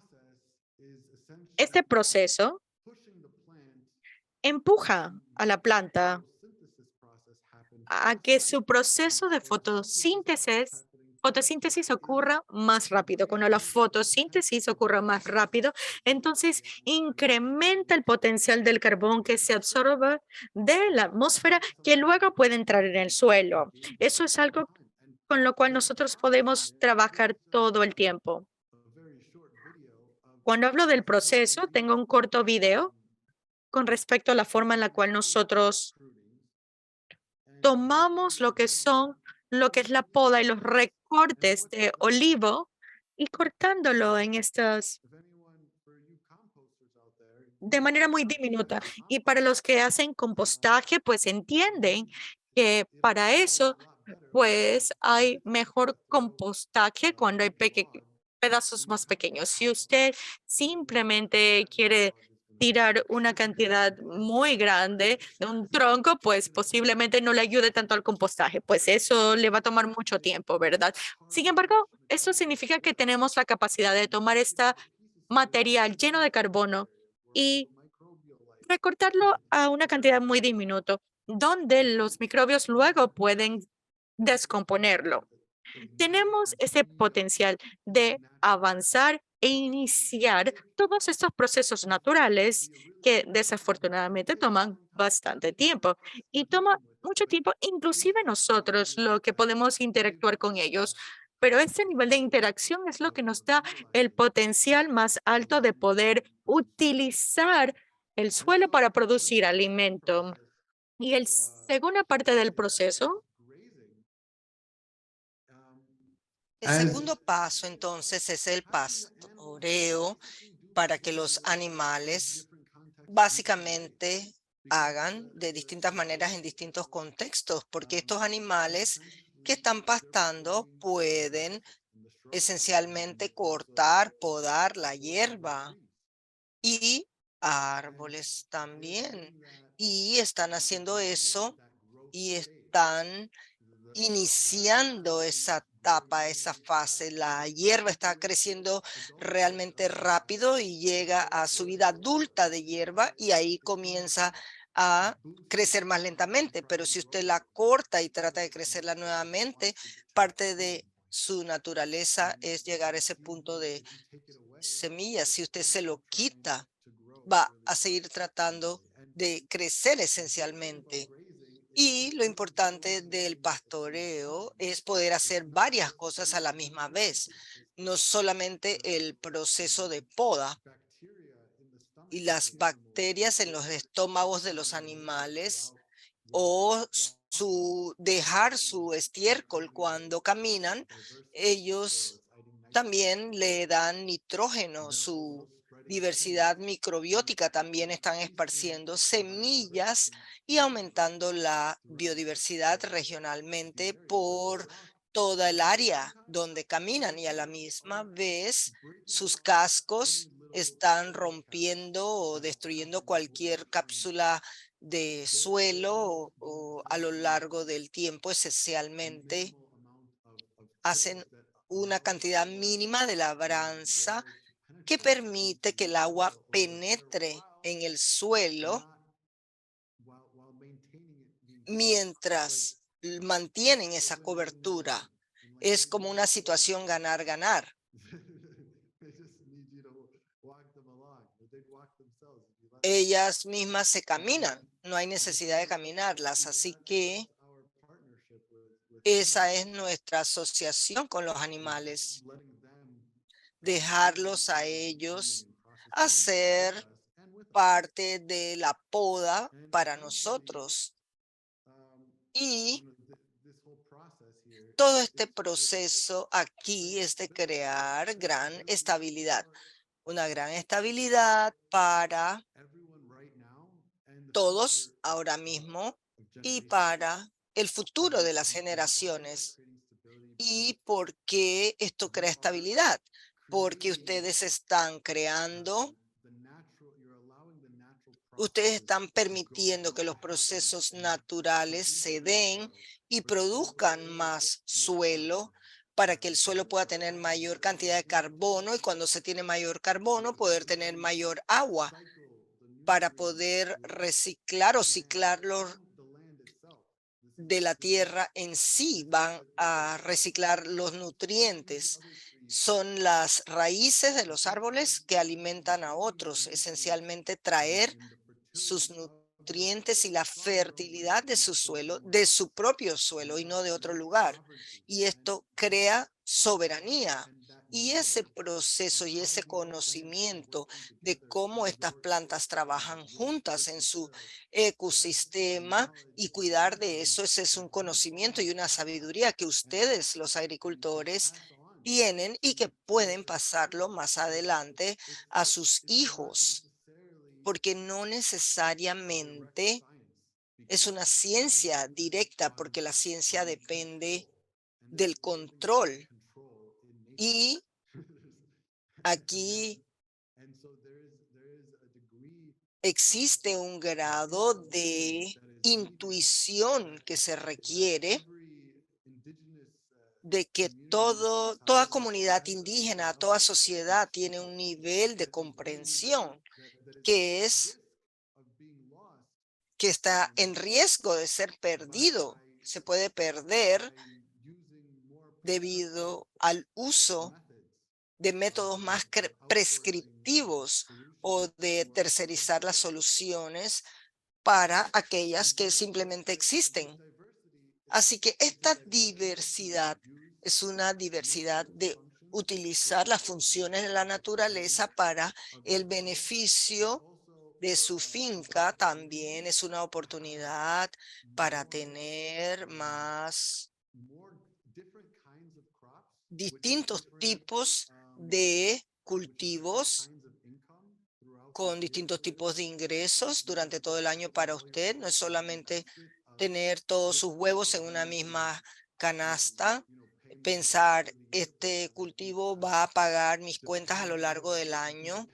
Este proceso empuja a la planta a que su proceso de fotosíntesis ocurra más rápido. Cuando la fotosíntesis ocurra más rápido, entonces incrementa el potencial del carbón que se absorbe de la atmósfera que luego puede entrar en el suelo. Eso es algo con lo cual nosotros podemos trabajar todo el tiempo. Cuando hablo del proceso, tengo un corto video con respecto a la forma en la cual nosotros tomamos lo que es la poda y los recortes de olivo y cortándolo en estas de manera muy diminuta. Y para los que hacen compostaje, pues entienden que para eso, pues hay mejor compostaje cuando hay pedazos más pequeños. Si usted simplemente quiere tirar una cantidad muy grande de un tronco, pues posiblemente no le ayude tanto al compostaje, pues eso le va a tomar mucho tiempo, ¿verdad? Sin embargo, eso significa que tenemos la capacidad de tomar este material lleno de carbono y recortarlo a una cantidad muy diminuta, donde los microbios luego pueden descomponerlo. Tenemos ese potencial de avanzar e iniciar todos estos procesos naturales que desafortunadamente toman bastante tiempo y toma mucho tiempo, inclusive nosotros, lo que podemos interactuar con ellos. Pero este nivel de interacción es lo que nos da el potencial más alto de poder utilizar el suelo para producir alimento. Y el segunda parte del proceso El segundo paso, entonces, es el pastoreo para que los animales básicamente hagan de distintas maneras en distintos contextos, porque estos animales que están pastando pueden esencialmente cortar, podar la hierba y árboles también. Y están haciendo eso y están iniciando esa etapa, esa fase. La hierba está creciendo realmente rápido y llega a su vida adulta de hierba y ahí comienza a crecer más lentamente. Pero si usted la corta y trata de crecerla nuevamente, parte de su naturaleza es llegar a ese punto de semillas. Si usted se lo quita, va a seguir tratando de crecer esencialmente. Y lo importante del pastoreo es poder hacer varias cosas a la misma vez, no solamente el proceso de poda y las bacterias en los estómagos de los animales o dejar su estiércol cuando caminan, ellos también le dan nitrógeno, su diversidad microbiótica también están esparciendo semillas y aumentando la biodiversidad regionalmente por toda el área donde caminan y a la misma vez sus cascos están rompiendo o destruyendo cualquier cápsula de suelo o a lo largo del tiempo, esencialmente hacen una cantidad mínima de labranza que permite que el agua penetre en el suelo mientras mantienen esa cobertura. Es como una situación ganar-ganar. Ellas mismas se caminan, no hay necesidad de caminarlas, así que esa es nuestra asociación con los animales, dejarlos a ellos hacer parte de la poda para nosotros. Y todo este proceso aquí es de crear gran estabilidad, una gran estabilidad para todos ahora mismo y para el futuro de las generaciones. ¿Y por qué esto crea estabilidad? Porque ustedes están permitiendo que los procesos naturales se den y produzcan más suelo para que el suelo pueda tener mayor cantidad de carbono y cuando se tiene mayor carbono poder tener mayor agua para poder reciclar o ciclar de la tierra en sí, van a reciclar los nutrientes. Son las raíces de los árboles que alimentan a otros, esencialmente traer sus nutrientes y la fertilidad de su suelo, de su propio suelo y no de otro lugar. Y esto crea soberanía. Y ese proceso y ese conocimiento de cómo estas plantas trabajan juntas en su ecosistema y cuidar de eso, ese es un conocimiento y una sabiduría que ustedes, los agricultores, tienen y que pueden pasarlo más adelante a sus hijos, porque no necesariamente es una ciencia directa, porque la ciencia depende del control. Y aquí existe un grado de intuición que se requiere de que toda comunidad indígena, toda sociedad tiene un nivel de comprensión que está en riesgo de ser perdido. Se puede perder debido al uso de métodos más prescriptivos o de tercerizar las soluciones para aquellas que simplemente existen. Así que esta diversidad es una diversidad de utilizar las funciones de la naturaleza para el beneficio de su finca. También es una oportunidad para tener más distintos tipos de cultivos con distintos tipos de ingresos durante todo el año para usted. No es solamente tener todos sus huevos en una misma canasta, pensar, este cultivo va a pagar mis cuentas a lo largo del año.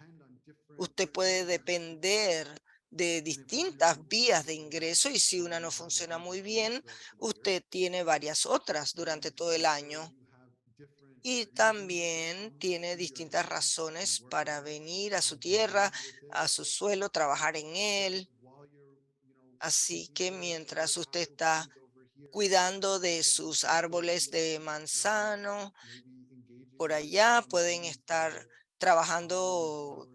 Usted puede depender de distintas vías de ingreso y si una no funciona muy bien, usted tiene varias otras durante todo el año. Y también tiene distintas razones para venir a su tierra, a su suelo, trabajar en él. Así que mientras usted está cuidando de sus árboles de manzano, por allá pueden estar trabajando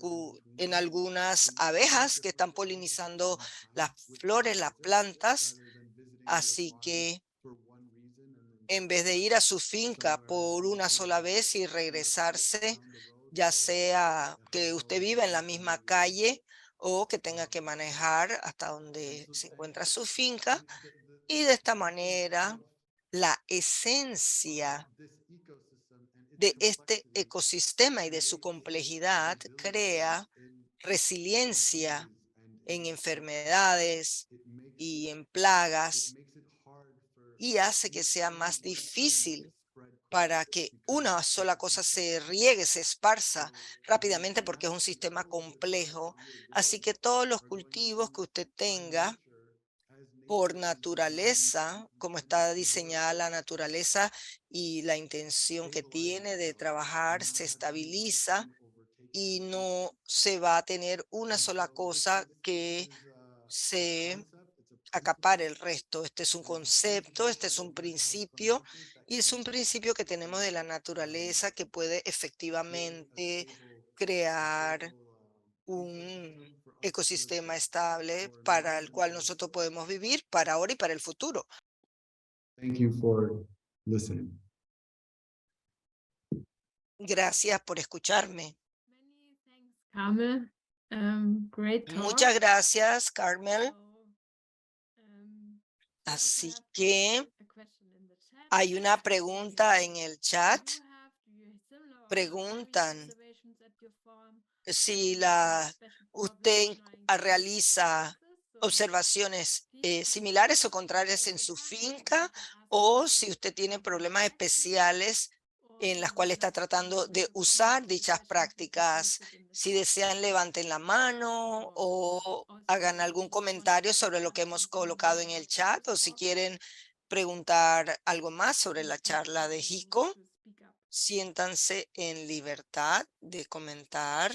en algunas abejas que están polinizando las flores, las plantas. Así que en vez de ir a su finca por una sola vez y regresarse, ya sea que usted viva en la misma calle o que tenga que manejar hasta donde se encuentra su finca, y de esta manera la esencia de este ecosistema y de su complejidad crea resiliencia en enfermedades y en plagas y hace que sea más difícil para que una sola cosa se riegue, se esparza rápidamente porque es un sistema complejo. Así que todos los cultivos que usted tenga por naturaleza, como está diseñada la naturaleza y la intención que tiene de trabajar, se estabiliza y no se va a tener una sola cosa que se acapare el resto. Este es un concepto, este es un principio y es un principio que tenemos de la naturaleza que puede efectivamente crear un ecosistema estable para el cual nosotros podemos vivir para ahora y para el futuro. Thank you for listening. Gracias por escucharme. Many thanks, Carmel. Great talk. Muchas gracias, Carmel. Um, Así also have que a question in the chat. hay una pregunta en el chat. Do you similar or Preguntan various observations at your farm? si Special usted problems trying to realiza fix this? observaciones similares o contrarias en su finca o si usted tiene problemas especiales en las cuales está tratando de usar dichas prácticas. Si desean, levanten la mano o hagan algún comentario sobre lo que hemos colocado en el chat o si quieren preguntar algo más sobre la charla de Jico. Siéntanse en libertad de comentar.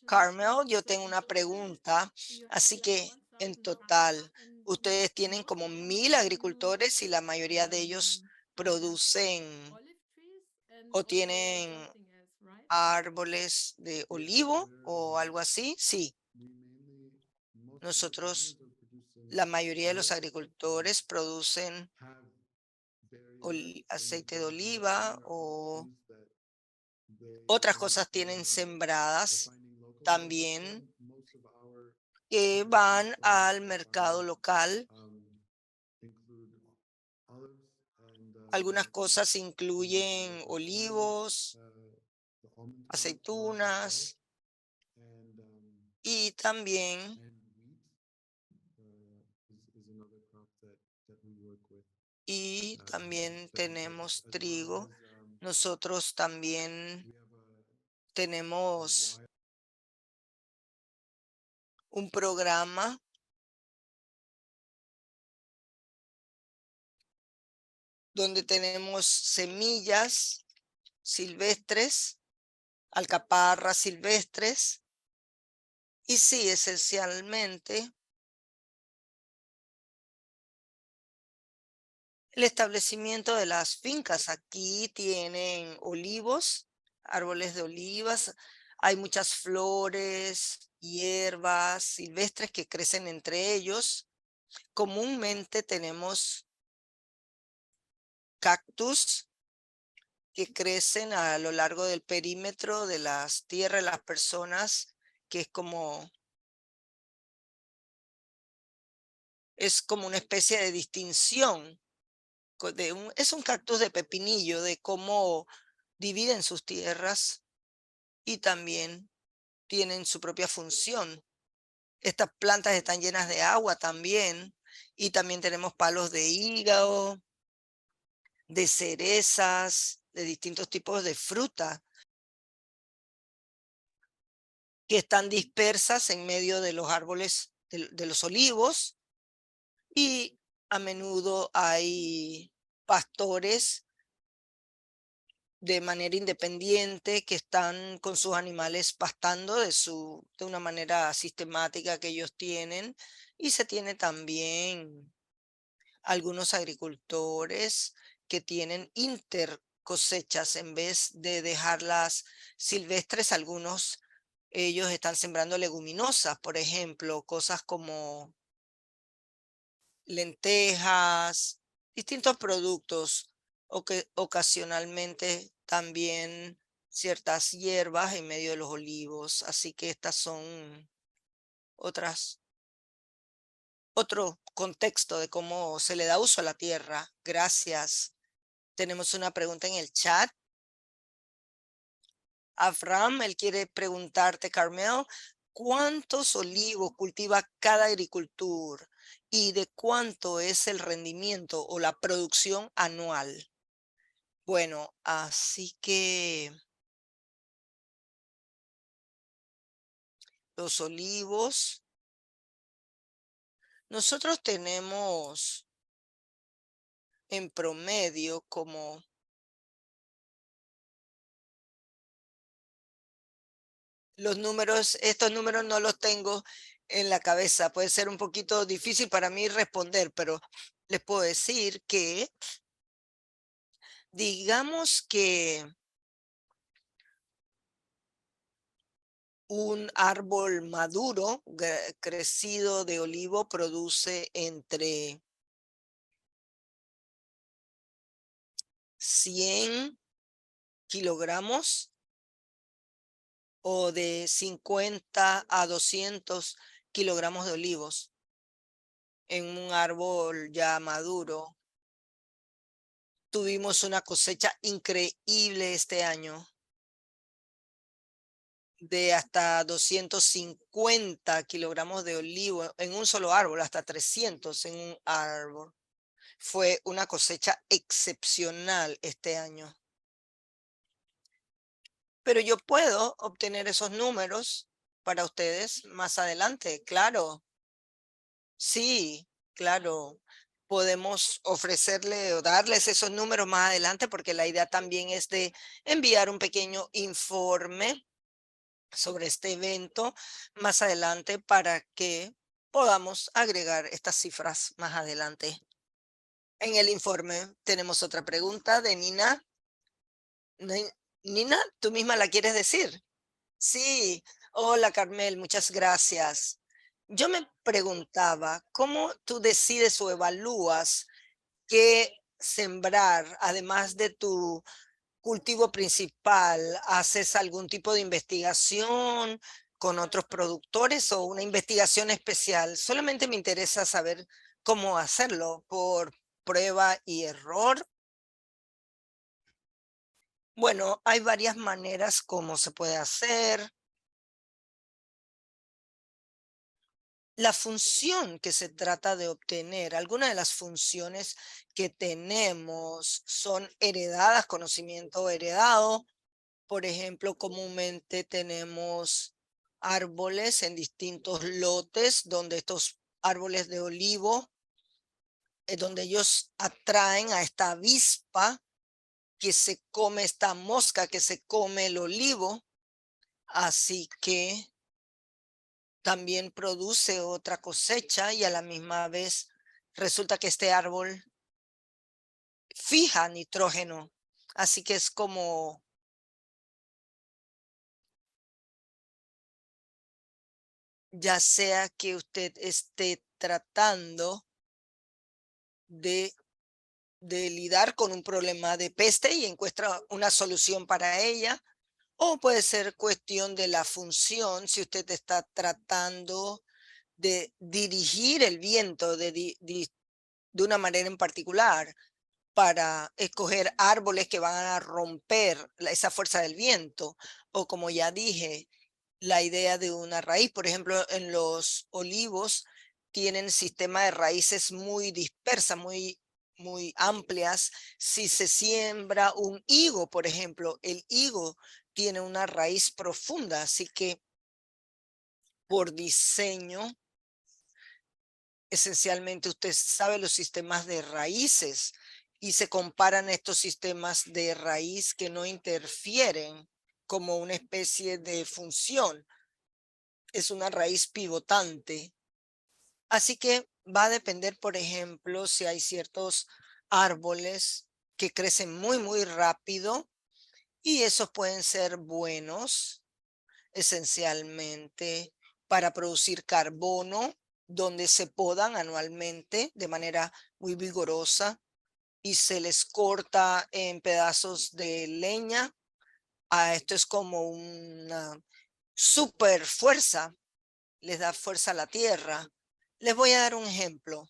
Carmel, yo tengo una pregunta. Así que en total, ustedes tienen como 1000 agricultores y la mayoría de ellos producen o tienen árboles de olivo o algo así. Sí, nosotros, la mayoría de los agricultores producen aceite de oliva o otras cosas tienen sembradas también que van al mercado local. Algunas cosas incluyen olivos, aceitunas y también tenemos trigo. Nosotros también tenemos un programa donde tenemos semillas silvestres, alcaparras silvestres, y sí, esencialmente el establecimiento de las fincas. Aquí tienen olivos, árboles de olivas, hay muchas flores, hierbas silvestres que crecen entre ellos. Comúnmente tenemos cactus que crecen a lo largo del perímetro de las tierras de las personas, que es como una especie de distinción. Es un cactus de pepinillo, de cómo dividen sus tierras y también tienen su propia función. Estas plantas están llenas de agua también, y también tenemos palos de hígado, de cerezas, de distintos tipos de fruta que están dispersas en medio de los árboles de los olivos, y a menudo hay pastores de manera independiente que están con sus animales pastando de una manera sistemática que ellos tienen, y se tiene también algunos agricultores que tienen intercosechas en vez de dejarlas silvestres. Algunos ellos están sembrando leguminosas, por ejemplo, cosas como lentejas, distintos productos, o que ocasionalmente también ciertas hierbas en medio de los olivos. Así que estas son otro contexto de cómo se le da uso a la tierra. Gracias. Tenemos una pregunta en el chat. Abraham, él quiere preguntarte, Carmel, ¿cuántos olivos cultiva cada agricultor y de cuánto es el rendimiento o la producción anual? Bueno, así que los olivos, nosotros tenemos en promedio como estos números no los tengo en la cabeza. Puede ser un poquito difícil para mí responder, pero les puedo decir que, digamos que un árbol maduro, crecido de olivo, produce entre 100 kilogramos o de 50 a 200 kilogramos de olivos en un árbol ya maduro. Tuvimos una cosecha increíble este año de hasta 250 kilogramos de olivo en un solo árbol, hasta 300 en un árbol. Fue una cosecha excepcional este año. Pero yo puedo obtener esos números para ustedes más adelante, claro. Sí, claro. Podemos ofrecerle o darles esos números más adelante porque la idea también es de enviar un pequeño informe sobre este evento más adelante para que podamos agregar estas cifras más adelante. En el informe tenemos otra pregunta de Nina. Nina, ¿tú misma la quieres decir? Sí. Hola, Carmel, muchas gracias. Yo me preguntaba, ¿cómo tú decides o evalúas qué sembrar, además de tu cultivo principal? ¿Haces algún tipo de investigación con otros productores o una investigación especial? Solamente me interesa saber cómo hacerlo, por prueba y error. Bueno, hay varias maneras como se puede hacer. La función que se trata de obtener, algunas de las funciones que tenemos son heredadas, conocimiento heredado. Por ejemplo, comúnmente tenemos árboles en distintos lotes donde estos árboles de olivo, donde ellos atraen a esta avispa que se come, esta mosca que se come el olivo. Así que también produce otra cosecha y a la misma vez resulta que este árbol fija nitrógeno. Así que es como ya sea que usted esté tratando de lidiar con un problema de peste y encuentra una solución para ella, o puede ser cuestión de la función si usted está tratando de dirigir el viento de una manera en particular para escoger árboles que van a romper esa fuerza del viento, o como ya dije, la idea de una raíz. Por ejemplo, en los olivos tienen sistema de raíces muy dispersas, muy amplias. Si se siembra un higo, por ejemplo, el higo tiene una raíz profunda, así que por diseño, esencialmente usted sabe los sistemas de raíces y se comparan estos sistemas de raíz que no interfieren como una especie de función. Es una raíz pivotante. Así que va a depender, por ejemplo, si hay ciertos árboles que crecen muy rápido y esos pueden ser buenos esencialmente para producir carbono, donde se podan anualmente de manera muy vigorosa y se les corta en pedazos de leña. Esto es como una super fuerza, les da fuerza a la tierra. Les voy a dar un ejemplo.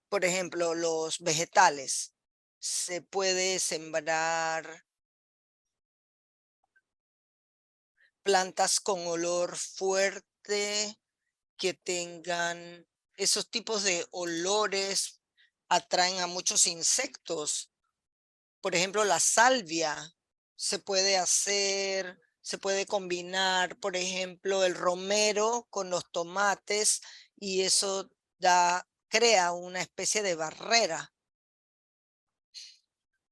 Por ejemplo, los vegetales. Se puede sembrar plantas con olor fuerte, que tengan esos tipos de olores, atraen a muchos insectos. Por ejemplo, la salvia se puede hacer, se puede combinar, por ejemplo, el romero con los tomates y eso crea una especie de barrera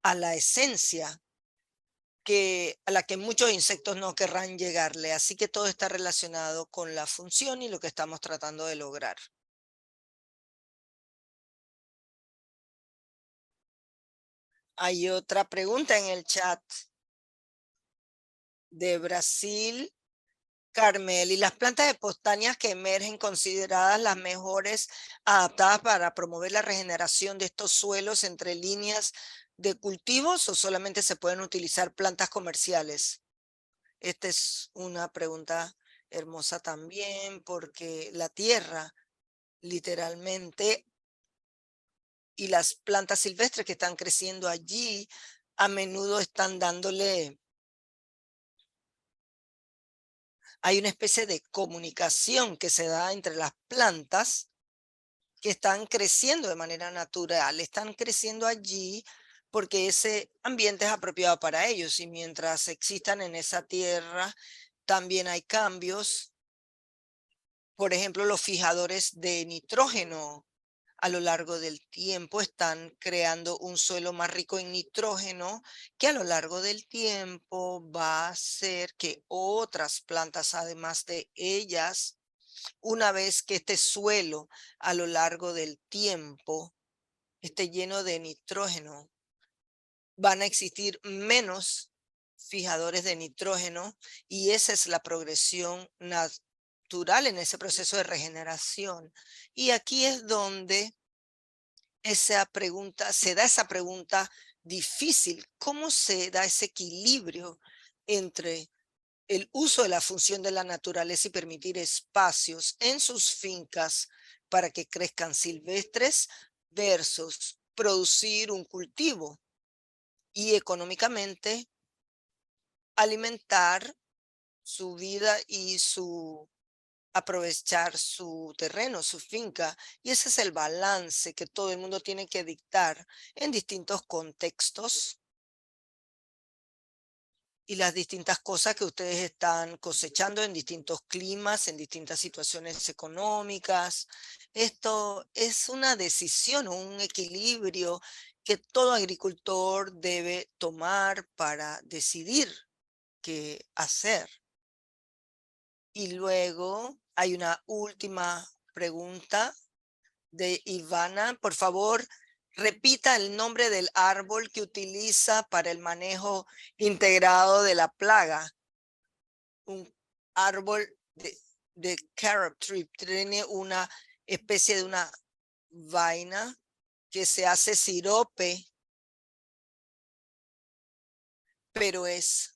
a la esencia a la que muchos insectos no querrán llegarle. Así que todo está relacionado con la función y lo que estamos tratando de lograr. Hay otra pregunta en el chat de Brasil. Carmel, ¿y las plantas espontáneas que emergen consideradas las mejores adaptadas para promover la regeneración de estos suelos entre líneas de cultivos o solamente se pueden utilizar plantas comerciales? Esta es una pregunta hermosa también porque la tierra literalmente y las plantas silvestres que están creciendo allí a menudo están dándole. Hay una especie de comunicación que se da entre las plantas que están creciendo de manera natural. Están creciendo allí porque ese ambiente es apropiado para ellos y mientras existan en esa tierra, También hay cambios, por ejemplo, los fijadores de nitrógeno a lo largo del tiempo están creando un suelo más rico en nitrógeno que a lo largo del tiempo va a hacer que otras plantas, además de ellas, una vez que este suelo a lo largo del tiempo esté lleno de nitrógeno, van a existir menos fijadores de nitrógeno y esa es la progresión natural en ese proceso de regeneración. Y aquí es donde se da esa pregunta difícil. ¿Cómo se da ese equilibrio entre el uso de la función de la naturaleza y permitir espacios en sus fincas para que crezcan silvestres versus producir un cultivo y económicamente alimentar su vida y aprovechar su terreno, su finca? Y ese es el balance que todo el mundo tiene que dictar en distintos contextos y las distintas cosas que ustedes están cosechando en distintos climas, en distintas situaciones económicas. Esto es una decisión o un equilibrio que todo agricultor debe tomar para decidir qué hacer. Y luego hay una última pregunta de Ivana. Por favor, repita el nombre del árbol que utiliza para el manejo integrado de la plaga. Un árbol de carob tree. Tiene una especie de una vaina que se hace sirope, pero es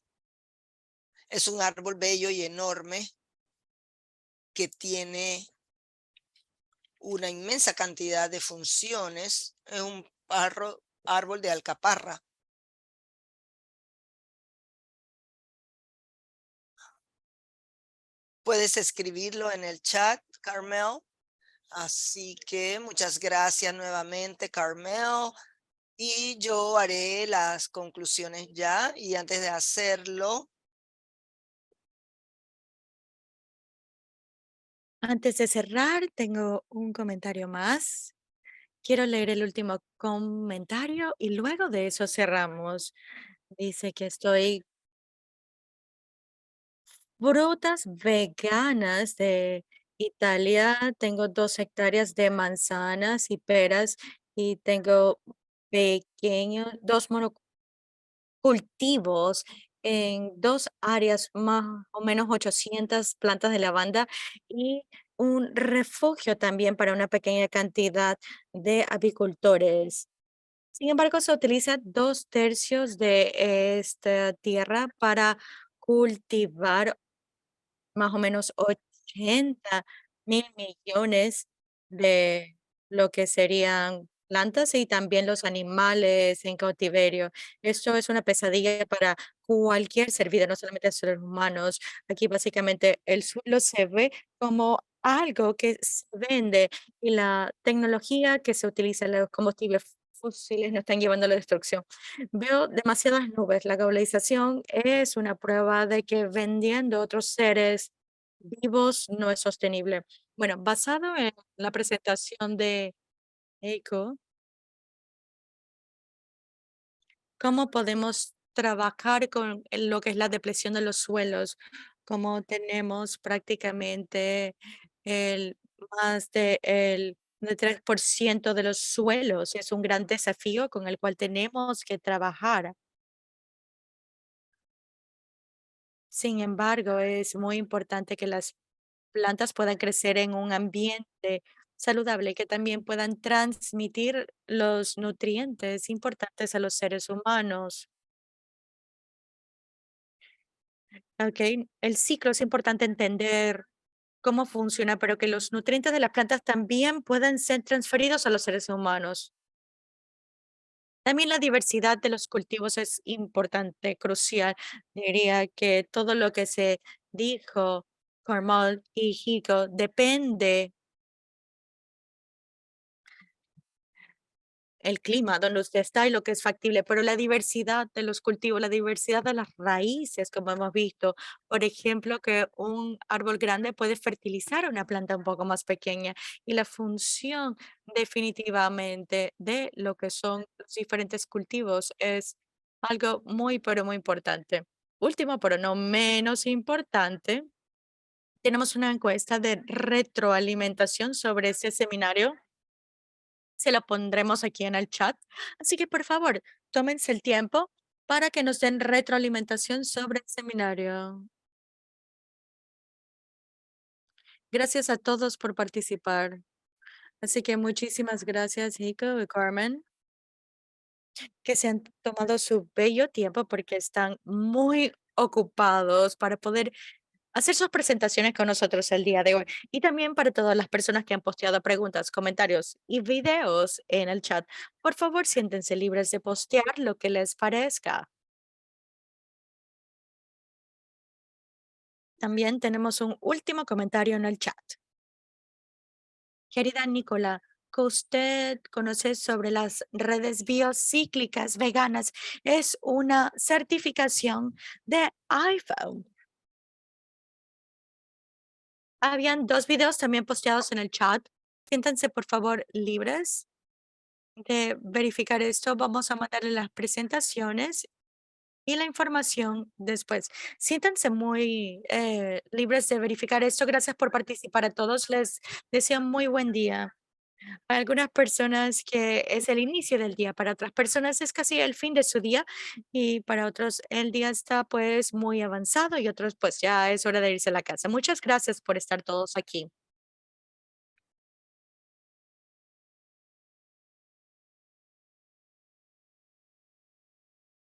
un árbol bello y enorme que tiene una inmensa cantidad de funciones. Es un árbol de alcaparra. Puedes escribirlo en el chat, Carmel. Así que muchas gracias nuevamente, Carmel. Y yo haré las conclusiones ya. Y antes de hacerlo, Antes de cerrar, tengo un comentario más. Quiero leer el último comentario y luego de eso cerramos. Dice que estoy frutas veganas de Italia. Tengo 2 hectáreas de manzanas y peras y tengo dos monocultivos en 2 áreas, más o menos 800 plantas de lavanda y un refugio también para una pequeña cantidad de apicultores. Sin embargo, se utiliza 2/3 de esta tierra para cultivar más o menos 80.000 millones de lo que serían plantas y también los animales en cautiverio. Esto es una pesadilla para cualquier ser vivo, no solamente seres humanos. Aquí básicamente el suelo se ve como algo que se vende y la tecnología que se utiliza, los combustibles fósiles nos están llevando a la destrucción. Veo demasiadas nubes. La globalización es una prueba de que vendiendo otros seres vivos no es sostenible. Bueno, basado en la presentación de ECO, ¿cómo podemos trabajar con lo que es la depresión de los suelos? Como tenemos prácticamente el más de el de 3% de los suelos, es un gran desafío con el cual tenemos que trabajar. Sin embargo, es muy importante que las plantas puedan crecer en un ambiente saludable y que también puedan transmitir los nutrientes importantes a los seres humanos. ¿Ok? El ciclo es importante entender cómo funciona, pero que los nutrientes de las plantas también puedan ser transferidos a los seres humanos. También la diversidad de los cultivos es importante, crucial. Diría que todo lo que se dijo, Carmel y Higo, depende el clima donde usted está y lo que es factible, pero la diversidad de los cultivos, la diversidad de las raíces, como hemos visto, por ejemplo, que un árbol grande puede fertilizar a una planta un poco más pequeña y la función definitivamente de lo que son los diferentes cultivos es algo muy, pero muy importante. Último, pero no menos importante, tenemos una encuesta de retroalimentación sobre ese seminario. Se lo pondremos aquí en el chat. Así que por favor, tómense el tiempo para que nos den retroalimentación sobre el seminario. Gracias a todos por participar. Así que muchísimas gracias, Nico y Carmen, que se han tomado su bello tiempo porque están muy ocupados para poder hacer sus presentaciones con nosotros el día de hoy. Y también para todas las personas que han posteado preguntas, comentarios y videos en el chat. Por favor, siéntense libres de postear lo que les parezca. También tenemos un último comentario en el chat. Querida Nicola, que usted conoce sobre las redes biocíclicas veganas. Es una certificación de iPhone. Habían 2 videos también posteados en el chat. Siéntanse por favor libres de verificar esto. Vamos a mandarle las presentaciones y la información después. Siéntanse muy libres de verificar esto. Gracias por participar a todos. Les deseo un muy buen día. Para algunas personas que es el inicio del día, para otras personas es casi el fin de su día y para otros el día está pues muy avanzado y otros pues ya es hora de irse a la casa. Muchas gracias por estar todos aquí.